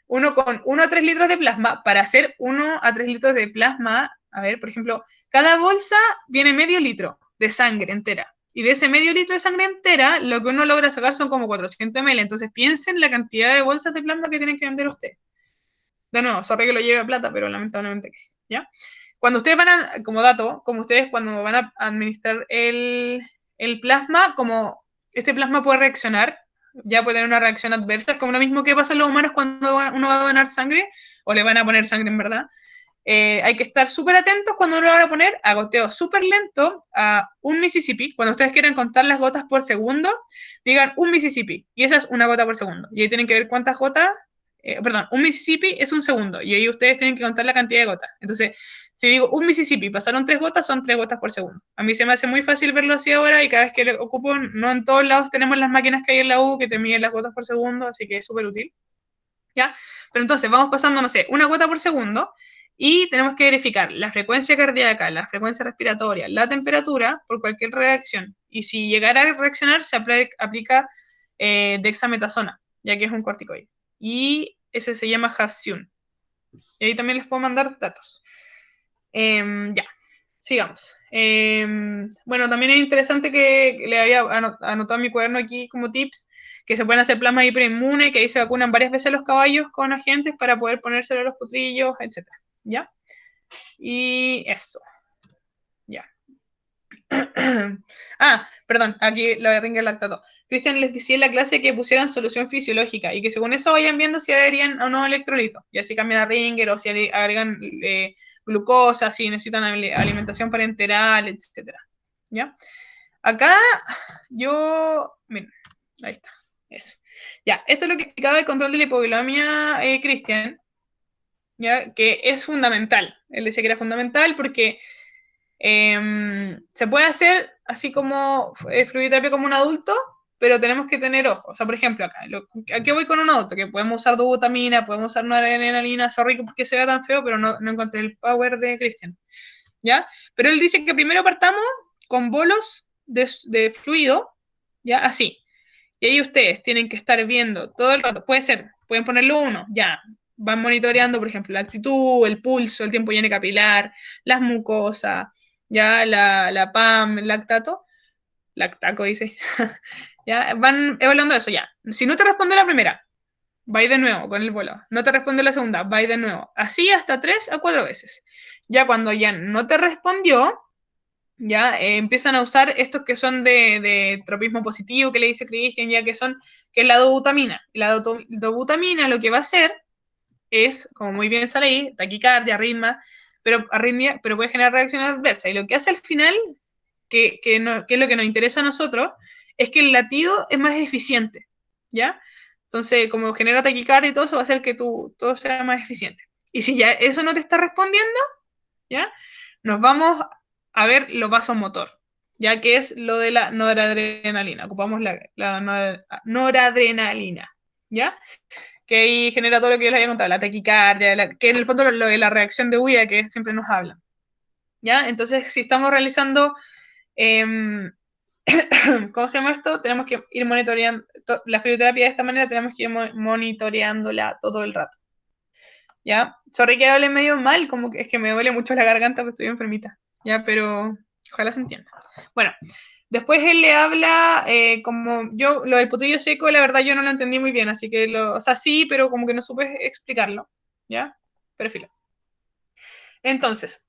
uno con 1 a 3 litros de plasma, para hacer 1 a 3 litros de plasma, a ver, por ejemplo, cada bolsa viene medio litro de sangre entera. Y de ese medio litro de sangre entera, lo que uno logra sacar son como 400 ml. Entonces piensen la cantidad de bolsas de plasma que tienen que vender ustedes. De nuevo, sorry que lo lleve a plata, pero lamentablemente, ¿ya? Cuando ustedes van a, como dato, como ustedes cuando van a administrar el plasma, como este plasma puede reaccionar, ya puede tener una reacción adversa, es como lo mismo que pasa en los humanos cuando uno va a donar sangre, o le van a poner sangre en verdad. Hay que estar súper atentos cuando uno lo van a poner a goteo súper lento a un Mississippi. Cuando ustedes quieran contar las gotas por segundo, digan un Mississippi, y esa es una gota por segundo. Y ahí tienen que ver cuántas gotas, perdón, un Mississippi es un segundo, y ahí ustedes tienen que contar la cantidad de gotas. Entonces, si digo un Mississippi, pasaron 3 gotas, son 3 gotas por segundo. A mí se me hace muy fácil verlo así ahora, y cada vez que lo ocupo, no en todos lados tenemos las máquinas que hay en la U que te miden las gotas por segundo, así que es súper útil. ¿Ya? Pero entonces vamos pasando, no sé, una gota por segundo y tenemos que verificar la frecuencia cardíaca, la frecuencia respiratoria, la temperatura por cualquier reacción. Y si llegara a reaccionar, se aplica dexametasona, ya que es un corticoide. Y ese se llama Hasiun. Y ahí también les puedo mandar datos. Ya, sigamos. Bueno, también es interesante que le había anotado en mi cuaderno aquí como tips que se pueden hacer plasma hiperinmune, que ahí se vacunan varias veces los caballos con agentes para poder ponérselo a los potrillos, etc. ¿Ya? Y eso, ya. Perdón, aquí lo de lactato. Cristian les decía en la clase que pusieran solución fisiológica y que según eso vayan viendo si adherían o no electrolitos. Y así cambian a Ringer o si agregan glucosa, si necesitan alimentación parenteral, etcétera. ¿Ya? Acá yo. Miren, ahí está. Eso. Ya, esto es lo que explicaba el control de la hipoglucemia, Cristian, ¿ya? Que es fundamental. Él decía que era fundamental porque se puede hacer así como fluidoterapia como un adulto, pero tenemos que tener ojo. O sea, por ejemplo, acá, aquí voy con un adulto, que podemos usar dobutamina, podemos usar noradrenalina, sorry porque se vea tan feo, pero no encontré el power de Christian, ¿ya? Pero él dice que primero partamos con bolos de fluido, ¿ya? Así. Y ahí ustedes tienen que estar viendo todo el rato. Puede ser, pueden ponerlo uno, ya. Van monitoreando, por ejemplo, la actitud, el pulso, el tiempo lleno capilar, las mucosas, ya la PAM, el lactaco dice. Ya, van evaluando eso ya. Si no te responde la primera, va de nuevo con el bolo. No te responde la segunda, va de nuevo. Así hasta 3 a 4 veces. Ya cuando ya no te respondió, ya empiezan a usar estos que son de tropismo positivo, que le dice Christian, ya que es la dobutamina. La dobutamina lo que va a hacer es, como muy bien sale ahí, taquicardia, arritmia, pero puede generar reacciones adversas. Y lo que hace al final, que es lo que nos interesa a nosotros, es que el latido es más eficiente, ¿ya? Entonces, como genera taquicardia y todo eso, va a hacer que todo sea más eficiente. Y si ya eso no te está respondiendo, ¿ya? Nos vamos a ver los vasomotor, ya que es lo de la noradrenalina. Ocupamos la noradrenalina, ¿ya? Que ahí genera todo lo que yo les había contado, la taquicardia, que en el fondo lo de la reacción de huida que siempre nos hablan, ¿ya? Entonces, si estamos realizando, eh, ¿cómo se llama esto? Tenemos que ir monitoreando la fisioterapia de esta manera, tenemos que ir monitoreándola todo el rato. ¿Ya? Sorry que hable medio mal, como que es que me duele mucho la garganta porque estoy enfermita, ¿ya? Pero ojalá se entienda. Bueno, después él le habla, como yo, lo del potrillo seco, la verdad yo no lo entendí muy bien, así que, o sea, sí, pero como que no supe explicarlo, ¿ya? Perfilo. Entonces,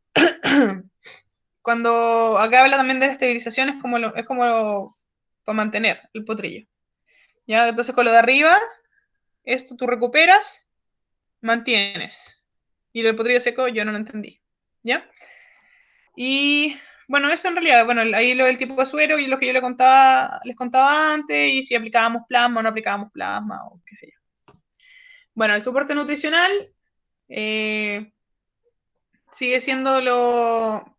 cuando acá habla también de la estabilización, es como para mantener el potrillo, ¿ya? Entonces con lo de arriba, esto tú recuperas, mantienes. Y el potrillo seco yo no lo entendí, ¿ya? Y bueno, eso en realidad, bueno, ahí lo del tipo de suero y lo que yo les contaba antes, y si aplicábamos plasma o no aplicábamos plasma, o qué sé yo. Bueno, el soporte nutricional eh, sigue siendo lo...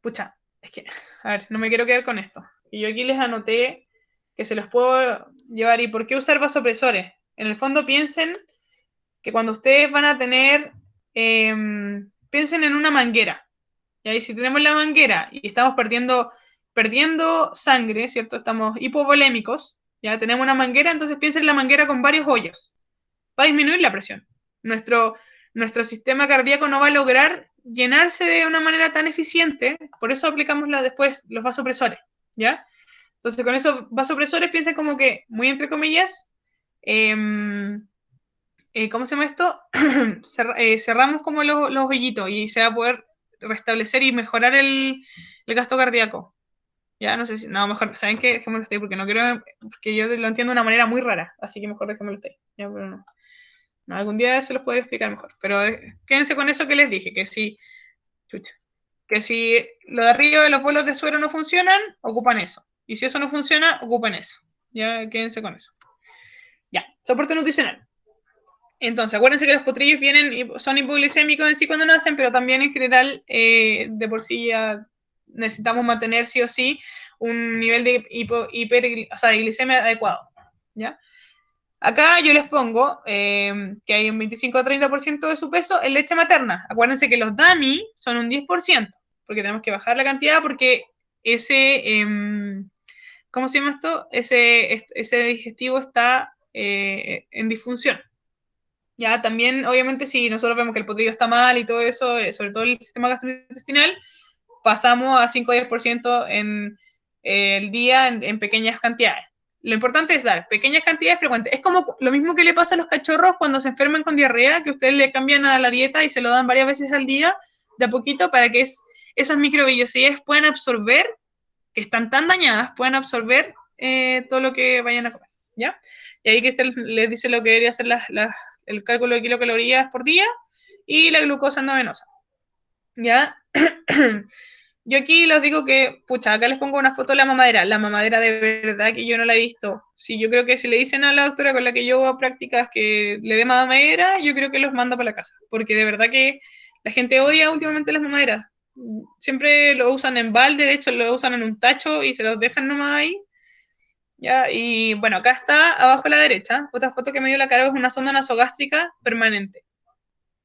Pucha, es que, a ver, no me quiero quedar con esto. Y yo aquí les anoté que se los puedo llevar. ¿Y por qué usar vasopresores? En el fondo piensen que cuando ustedes van a tener, piensen en una manguera. ¿Ya? Y si tenemos la manguera y estamos perdiendo sangre, ¿cierto? Estamos hipovolémicos, ya tenemos una manguera, entonces piensen en la manguera con varios hoyos. Va a disminuir la presión. Nuestro sistema cardíaco no va a lograr llenarse de una manera tan eficiente, por eso aplicamos después los vasopresores, ¿ya? Entonces con esos vasopresores piensen como que, muy entre comillas, eh, ¿cómo se llama esto? Cerramos como los hoyitos y se va a poder restablecer y mejorar el gasto cardíaco. Ya, no sé si, no, mejor, ¿saben qué? Dejémoslo ahí porque no quiero, porque yo lo entiendo de una manera muy rara, así que mejor dejémoslo ahí. Ya, pero no. No, algún día se los podré explicar mejor, pero quédense con eso que les dije, chucha, que si lo de arriba de los bolos de suero no funcionan, ocupan eso. Y si eso no funciona, ocupan eso. Ya, quédense con eso. Ya, soporte nutricional. Entonces, acuérdense que los potrillos son hipoglicémicos en sí cuando nacen, pero también en general, de por sí ya necesitamos mantener sí o sí un nivel de o sea, de glicemia adecuado. ¿Ya? Acá yo les pongo que hay un 25 a 30% de su peso en leche materna. Acuérdense que los DAMI son un 10%, porque tenemos que bajar la cantidad porque ese, ¿cómo se llama esto? Ese digestivo está en disfunción. Ya, también, obviamente, si nosotros vemos que el potrillo está mal y todo eso, sobre todo el sistema gastrointestinal, pasamos a 5 o 10% en el día en pequeñas cantidades. Lo importante es dar pequeñas cantidades frecuentes. Es como lo mismo que le pasa a los cachorros cuando se enferman con diarrea, que ustedes le cambian a la dieta y se lo dan varias veces al día, de a poquito, para que esas microvellosidades puedan absorber, que están tan dañadas, puedan absorber todo lo que vayan a comer. ¿Ya? Y ahí Cristel les dice lo que debería ser el cálculo de kilocalorías por día y la glucosa endovenosa. ¿Ya? Yo aquí les digo que, pucha, acá les pongo una foto de la mamadera. La mamadera de verdad que yo no la he visto. Sí, yo creo que si le dicen a la doctora con la que yo hago prácticas que le dé mamadera, yo creo que los manda para la casa. Porque de verdad que la gente odia últimamente las mamaderas. Siempre lo usan en balde, de hecho lo usan en un tacho y se los dejan nomás ahí. ¿Ya? Y bueno, acá está, abajo a la derecha, otra foto que me dio la cara es una sonda nasogástrica permanente.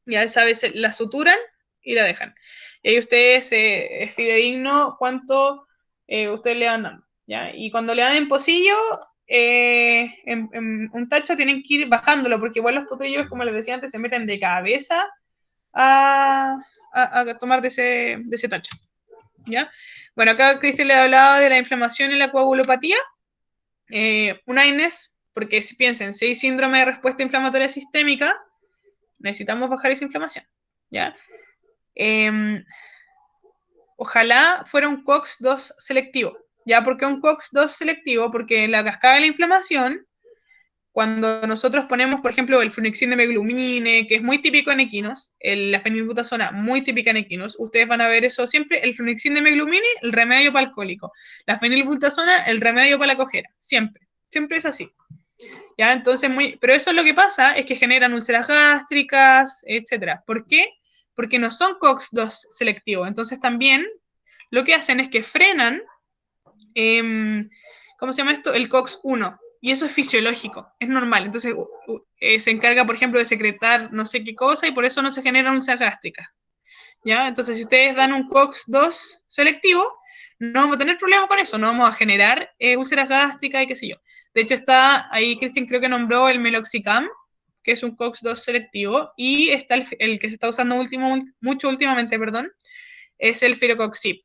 Ya sabes, la suturan y la dejan. Y ahí ustedes es fidedigno cuánto ustedes le van dando. ¿Ya? Y cuando le dan en pocillo, en un tacho tienen que ir bajándolo, porque igual los potrillos, como les decía antes, se meten de cabeza a, a tomar de ese tacho. ¿Ya? Bueno, acá Cristian le hablaba de la inflamación y la coagulopatía. Una INES, porque si piensen, si hay síndrome de respuesta inflamatoria sistémica, necesitamos bajar esa inflamación. ¿Ya? Eh, Ojalá fuera un COX-2 selectivo. ¿Ya? ¿Por qué un COX-2 selectivo? Porque la cascada de la inflamación, cuando nosotros ponemos, por ejemplo, el flunixin de meglumine, que es muy típico en equinos, la fenilbutazona, muy típica en equinos, ustedes van a ver eso siempre, el flunixin de meglumine, el remedio para el cólico, la fenilbutazona, el remedio para la cojera, siempre es así. ¿Ya? Entonces, pero eso es lo que pasa, es que generan úlceras gástricas, etcétera. ¿Por qué? Porque no son COX-2 selectivos. Entonces, también lo que hacen es que frenan, ¿cómo se llama esto? El COX-1. Y eso es fisiológico, es normal. Entonces, se encarga, por ejemplo, de secretar no sé qué cosa y por eso no se generan úlceras gástricas. ¿Ya? Entonces, si ustedes dan un COX-2 selectivo, no vamos a tener problema con eso, no vamos a generar úlceras gástricas y qué sé yo. De hecho, está ahí, Cristian creo que nombró el Meloxicam, que es un COX-2 selectivo, y está el que se está usando mucho últimamente, perdón, es el Firocoxib,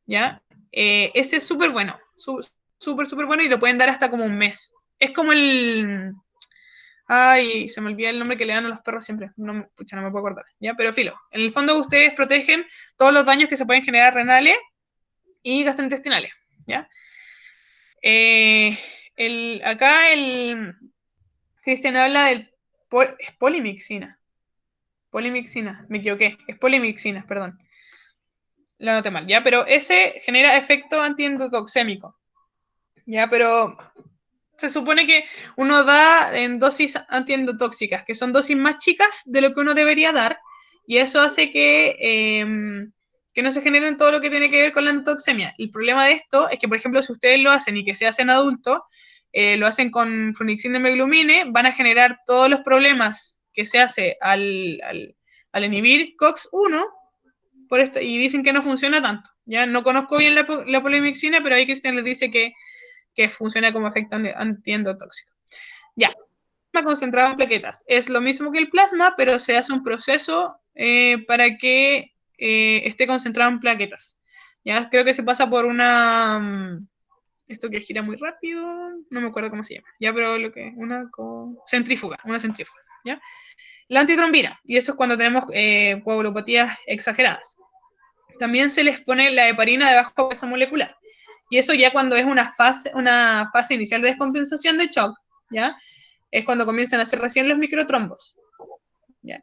¿ya? Ese es súper bueno, súper bueno y lo pueden dar hasta como un mes. Es como el... Ay, se me olvida el nombre que le dan a los perros siempre. No, pucha, no me puedo acordar. ¿Ya? Pero filo. En el fondo ustedes protegen todos los daños que se pueden generar renales y gastrointestinales. ¿Ya? Eh, acá el Cristian habla del es polimixina. Polimixina, me equivoqué. Es polimixina, perdón. lo anoté mal, ¿ya? Pero ese genera efecto antiendotoxémico, ¿ya? Pero se supone que uno da en dosis antiendotóxicas, que son dosis más chicas de lo que uno debería dar, y eso hace que no se generen todo lo que tiene que ver con la endotoxemia. El problema de esto es que, por ejemplo, si ustedes lo hacen y que se hacen adultos, lo hacen con flunixin de meglumine, van a generar todos los problemas que se hace al inhibir COX-1 por esto, y dicen que no funciona tanto. Ya no conozco bien la polimixina, pero ahí Cristian les dice que funciona como efecto antiendotóxico. Ya, plasma concentrado en plaquetas. Es lo mismo que el plasma, pero se hace un proceso para que esté concentrado en plaquetas. Ya, creo que se pasa por esto que gira muy rápido, no me acuerdo cómo se llama. Ya, pero lo que una centrífuga, ¿ya? La antitrombina, y eso es cuando tenemos coagulopatías exageradas. También se les pone la heparina de bajo peso molecular. Y eso ya cuando es una fase inicial de descompensación de shock, ¿ya? Es cuando comienzan a hacer recién los microtrombos, ¿ya?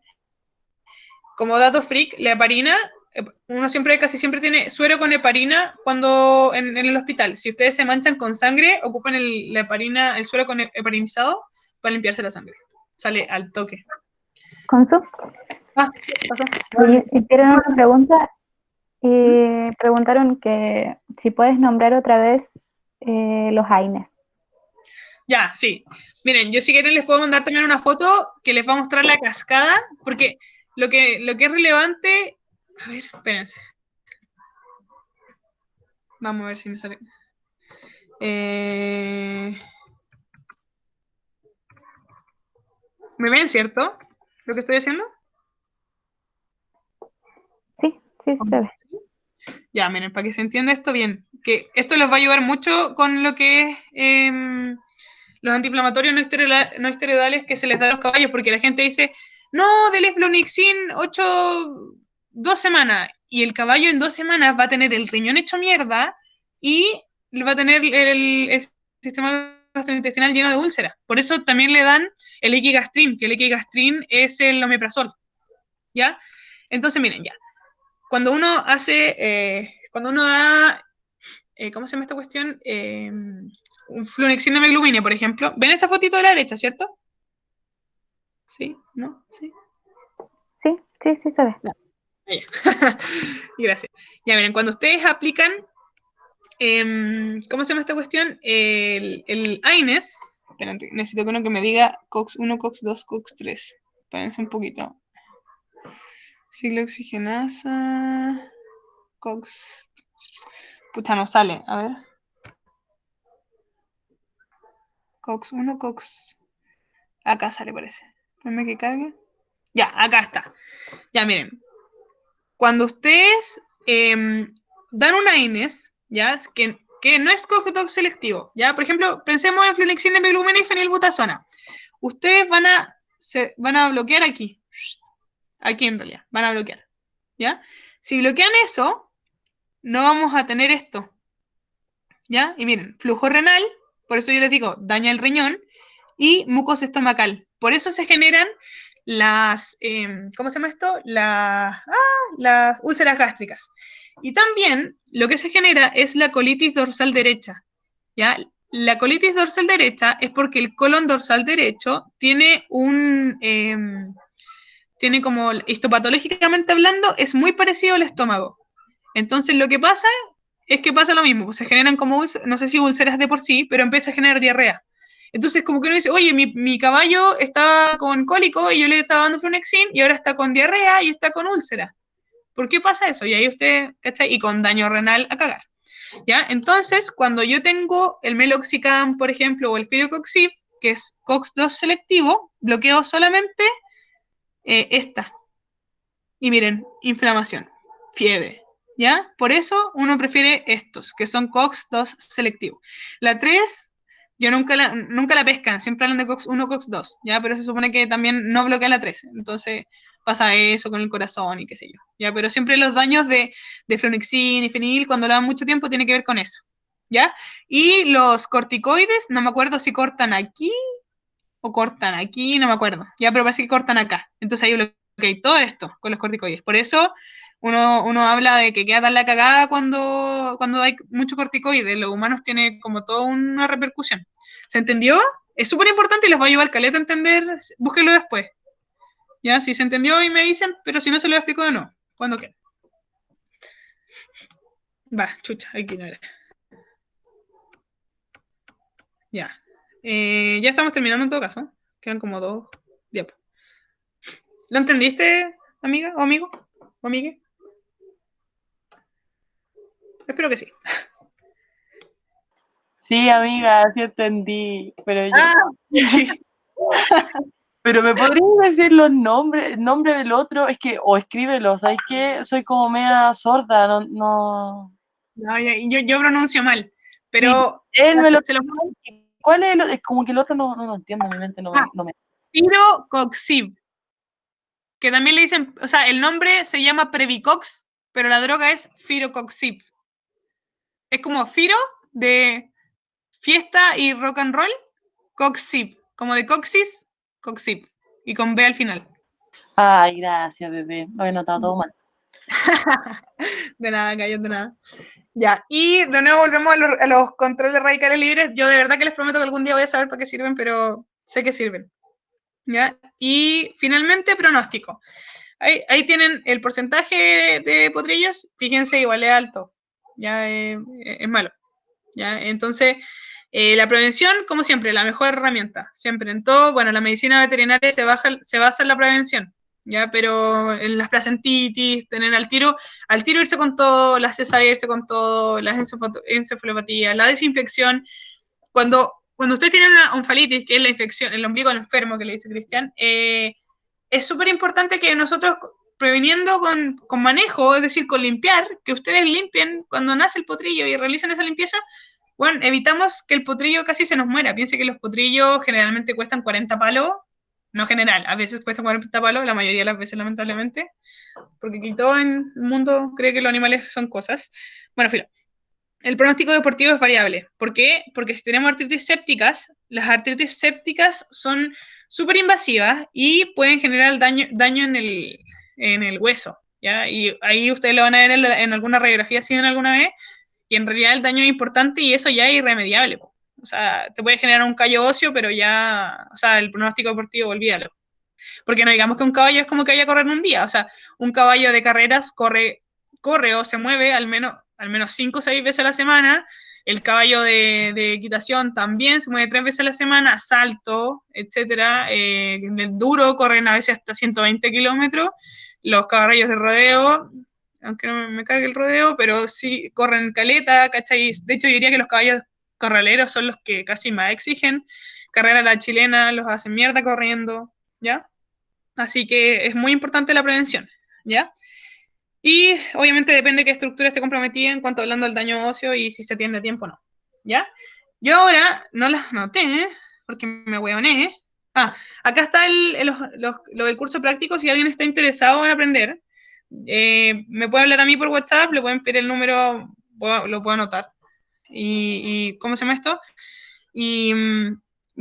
Como dato freak, la heparina, uno casi siempre tiene suero con heparina cuando en el hospital. Si ustedes se manchan con sangre, ocupan la heparina, el suero con heparinizado para limpiarse la sangre. Sale al toque. Consu, Ah, ¿qué pasó? hicieron una pregunta y preguntaron que si puedes nombrar otra vez los AINES. Ya, sí. Miren, yo si quieren les puedo mandar también una foto que les va a mostrar la cascada, porque lo que es relevante... A ver, espérense. Vamos a ver si me sale. ¿Me ven, cierto? ¿Lo que estoy haciendo? Sí, sí, se ve. Ya, miren, para que se entienda esto bien, que esto les va a ayudar mucho con lo que es los antiinflamatorios no esteroidales que se les da a los caballos, porque la gente dice, no, dele flunixin 2 semanas, y el caballo en 2 semanas va a tener el riñón hecho mierda y va a tener el sistema gastrointestinal lleno de úlceras. Por eso también le dan el equigastrin, que el equigastrin es el omeprazol, ¿ya? Entonces, miren, ya. Cuando uno da, ¿cómo se llama esta cuestión? Un flunixin de meglumine, por ejemplo. ¿Ven esta fotito de la derecha, cierto? ¿Sí? ¿No? ¿Sí? Sí, sí, sí se ve. No. Gracias. Ya miren, cuando ustedes aplican, ¿cómo se llama esta cuestión? El AINES, espérate, necesito que uno que me diga COX-1, COX-2, COX-3. Espérense un poquito. Ciclooxigenasa, COX... Pucha, no sale, a ver. COX-1, COX... Acá sale, parece. Espérame que cargue. Ya, acá está. Ya, miren. Cuando ustedes dan una INES, ¿ya? Que no es COX-2 selectivo, ¿ya? Por ejemplo, pensemos en flunixin de meglumina y fenilbutazona. Ustedes van a bloquear aquí. Aquí en realidad, van a bloquear, ¿ya? Si bloquean eso, no vamos a tener esto, ¿ya? Y miren, flujo renal, por eso yo les digo, daña el riñón, y mucosa estomacal. Por eso se generan ¿cómo se llama esto? Las úlceras gástricas. Y también lo que se genera es la colitis dorsal derecha, ¿ya? La colitis dorsal derecha es porque el colon dorsal derecho tiene como, histopatológicamente hablando, es muy parecido al estómago. Entonces lo que pasa es que pasa lo mismo, se generan como, no sé si úlceras de por sí, pero empieza a generar diarrea. Entonces como que uno dice, oye, mi caballo está con cólico y yo le estaba dando flunexin y ahora está con diarrea y está con úlcera. ¿Por qué pasa eso? Y ahí usted, ¿cachai? Y con daño renal a cagar. ¿Ya? Entonces, cuando yo tengo el meloxicam, por ejemplo, o el filocoxib, que es COX-2 selectivo, bloqueo solamente esta. Y miren, inflamación, fiebre, ¿ya? Por eso uno prefiere estos, que son COX-2 selectivos. La 3, yo nunca la pescan, siempre hablan de COX-1, COX-2, ¿ya? Pero se supone que también no bloquea la 3, entonces pasa eso con el corazón y qué sé yo, ¿ya? Pero siempre los daños de flunixin y fenil, cuando lo dan mucho tiempo, tiene que ver con eso, ¿ya? Y los corticoides, no me acuerdo si cortan aquí o cortan aquí, no me acuerdo, ya, pero parece que cortan acá. Entonces ahí bloqueé todo esto con los corticoides. Por eso, uno habla de que queda tan la cagada cuando hay mucho corticoide. Los humanos tienen como toda una repercusión. ¿Se entendió? Es súper importante y les va a ayudar caleta a entender. Búsquenlo después. Ya, si se entendió y me dicen, pero si no se lo explico de nuevo. Cuando quieran. Va, chucha, aquí no era. Ya. Ya estamos terminando en todo caso. Quedan como 2 diapos. ¿Lo entendiste, amiga o amigo? ¿O amigue? Espero que sí. Sí, amiga, sí entendí, pero yo... Ah, sí. Pero me podrías decir los nombres, el nombre del otro, es que, o escríbelo, ¿sabes qué? Soy como media sorda, no... No, yo pronuncio mal, Sí, pero él me lo... se lo... ¿Cuál es el otro? Es como que el otro no lo entiendo, mi mente Ah, no me... Tirocoxib, que también le dicen, o sea, el nombre se llama Previcox, pero la droga es Firocoxib. Es como Firo de fiesta y rock and roll, Coxib, como de Coxis, Coxib, y con B al final. Ay, gracias, bebé, lo he notado todo mal. De nada, gallos, de nada. Ya, y de nuevo volvemos a los controles radicales libres. Yo de verdad que les prometo que algún día voy a saber para qué sirven, pero sé que sirven. ¿Ya? Y finalmente, pronóstico. Ahí tienen el porcentaje de potrillos, fíjense, igual es alto, ya es malo. ¿Ya? Entonces, la prevención, como siempre, la mejor herramienta. Siempre en todo, bueno, la medicina veterinaria se basa en la prevención, ¿ya? Pero en las placentitis, tener al tiro irse con todo, la cesárea irse con todo, las encefalopatías, la desinfección. Cuando usted tiene una onfalitis, que es la infección, el ombligo enfermo que le dice Cristian, es súper importante que nosotros previniendo con manejo, es decir, con limpiar, que ustedes limpien cuando nace el potrillo y realicen esa limpieza, bueno, evitamos que el potrillo casi se nos muera. Piense que los potrillos generalmente cuestan 40 palos, no general, a veces cuestan 40 palos, la mayoría de las veces lamentablemente, porque aquí todo en el mundo cree que los animales son cosas. Bueno, filo. El pronóstico deportivo es variable. ¿Por qué? Porque si tenemos artritis sépticas, las artritis sépticas son súper invasivas y pueden generar daño en el hueso. ¿Ya? Y ahí ustedes lo van a ver en alguna radiografía, si ven alguna vez, y en realidad el daño es importante y eso ya es irremediable. O sea, te puede generar un callo óseo, pero ya, o sea, el pronóstico deportivo, olvídalo. Porque no digamos que un caballo es como que vaya a correr en un día. O sea, un caballo de carreras corre o se mueve al menos 5 o 6 veces a la semana. El caballo de equitación también se mueve 3 veces a la semana, salto, etcétera. El duro corren a veces hasta 120 kilómetros. Los caballos de rodeo, aunque no me cargue el rodeo, pero sí corren caleta, ¿cachai? De hecho, yo diría que los caballos corraleros son los que casi más exigen. Carrera a la chilena los hacen mierda corriendo, ¿ya? Así que es muy importante la prevención, ¿ya? Y obviamente depende de qué estructura esté comprometida en cuanto hablando del daño óseo y si se atiende a tiempo o no, ¿ya? Yo ahora no las noté, porque me hueoné. Acá está lo del curso práctico, si alguien está interesado en aprender, me puede hablar a mí por WhatsApp, le pueden pedir el número, lo puedo anotar. ¿Cómo se llama esto? Y,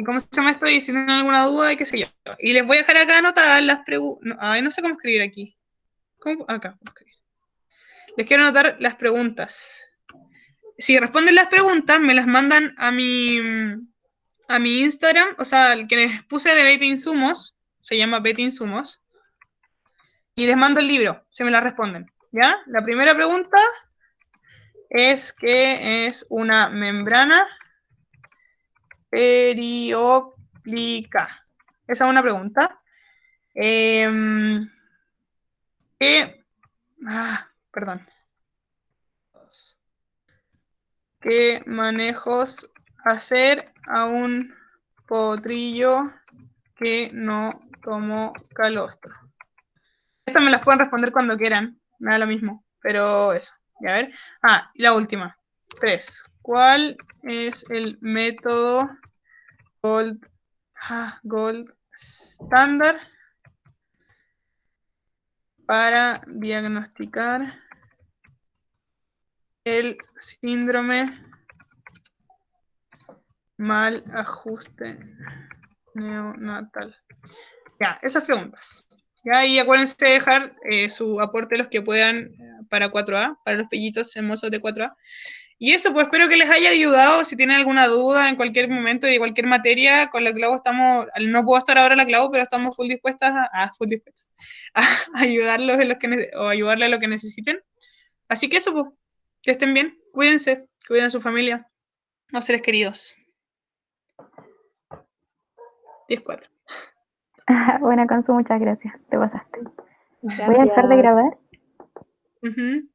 ¿cómo se llama esto? Y si tienen alguna duda y qué sé yo. Y les voy a dejar acá anotadas las preguntas. No, ay, no sé cómo escribir aquí. Acá, escribir. Les quiero anotar las preguntas. Si responden las preguntas, me las mandan a mi Instagram, o sea, el que les puse de Beta Insumos, se llama Beta Insumos, y les mando el libro, si me la responden. ¿Ya? La primera pregunta es ¿qué es una membrana perióplica? Esa es una pregunta. Perdón. ¿Qué manejos hacer a un potrillo que no tomó calostro? Estas me las pueden responder cuando quieran, me da lo mismo, pero eso, ya ver. Y la última. 3. ¿Cuál es el método gold standard para diagnosticar el síndrome mal ajuste neonatal? Ya, esas preguntas. Ya, y acuérdense de dejar su aporte los que puedan para 4A, para los pellitos hermosos de 4A. Y eso, pues espero que les haya ayudado. Si tienen alguna duda en cualquier momento de cualquier materia, con la Clau estamos, no puedo estar ahora la Clau, pero estamos full dispuestas a ayudarlos en los que o ayudarle a lo que necesiten. Así que eso, pues, que estén bien, cuídense, cuiden a su familia, a seres queridos. 10-4. Bueno, Consu, muchas gracias. Te pasaste. Voy a dejar de Gracias. grabar. Uh-huh.